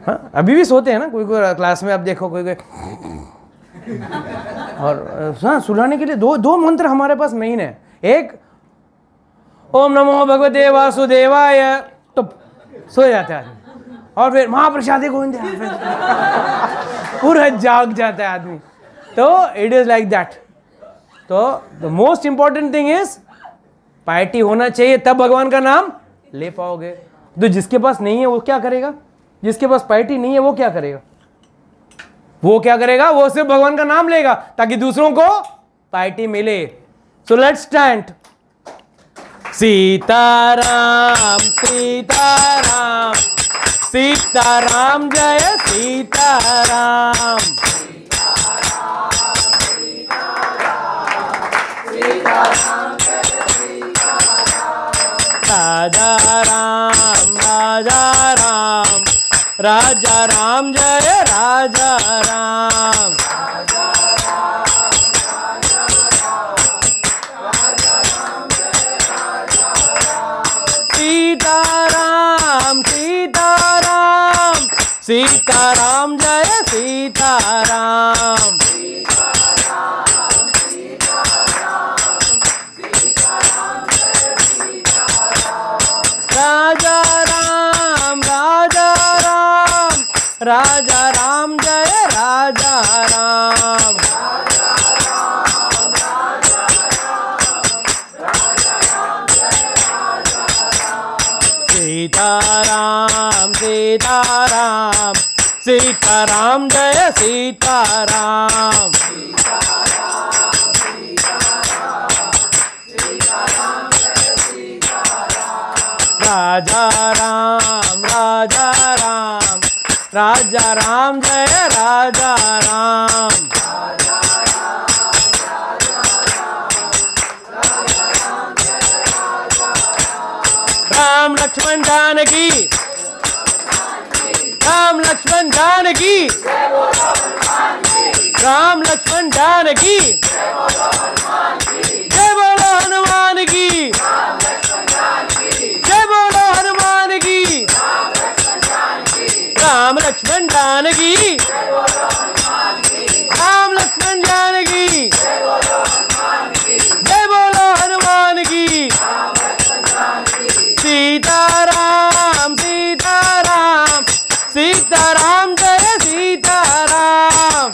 S1: हाँ, अभी भी सोते हैं ना, कोई कोई क्लास में आप देखो, कोई कोई और हाँ, सुलाने के लिए दो मंत्र हमारे पास मेन है। एक ओम नमो भगवते वासुदेवाय, तो सो जाता है आदमी, और फिर महाप्रसादी गोविंद पूरा जाग जाता है आदमी। तो इट इज लाइक दैट। तो the most important thing is piety होना चाहिए, तब भगवान का नाम ले पाओगे। तो जिसके पास नहीं है वो क्या करेगा? जिसके पास पाइटी नहीं है वो क्या करेगा? वो क्या करेगा? वो सिर्फ भगवान का नाम लेगा ताकि दूसरों को पाइटी मिले। So let's stand Sitaram Sitaram Sitaram जय सीताराम राजा राम राजा राम राजा राम जय राजा राम सीताराम सीताराम सीताराम जय सीताराम राजा राम राजा राम राजा राम जय राजा राम सीताराम सीताराम सीताराम जय सीताराम राजा Ram Raja Ram, Raja Ram, Jai Raja Ram. Ram Lakshman Janaki, Ram Lakshman Janaki, Ram Lakshman Janaki, Jai Bolo Hanuman ki, Jai Bolo Hanuman ki, Ram Lakshman Janaki, Ram Lakshman Janaki, Jai Bolo Hanuman ki. Sitaram, Sitaram, Sitaram, Jai Sitaram.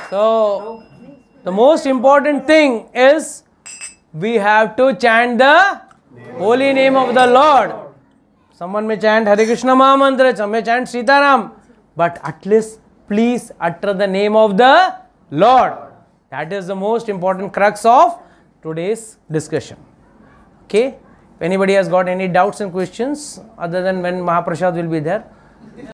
S1: So, the most important thing is we have to chant the holy name of the Lord. Someone may chant Hare Krishna Mahamantra, some may chant Sitaram, but at least please utter the name of the Lord. That is the most important crux of today's discussion. Okay? If anybody has got any doubts and questions other than when Mahaprasad will be there,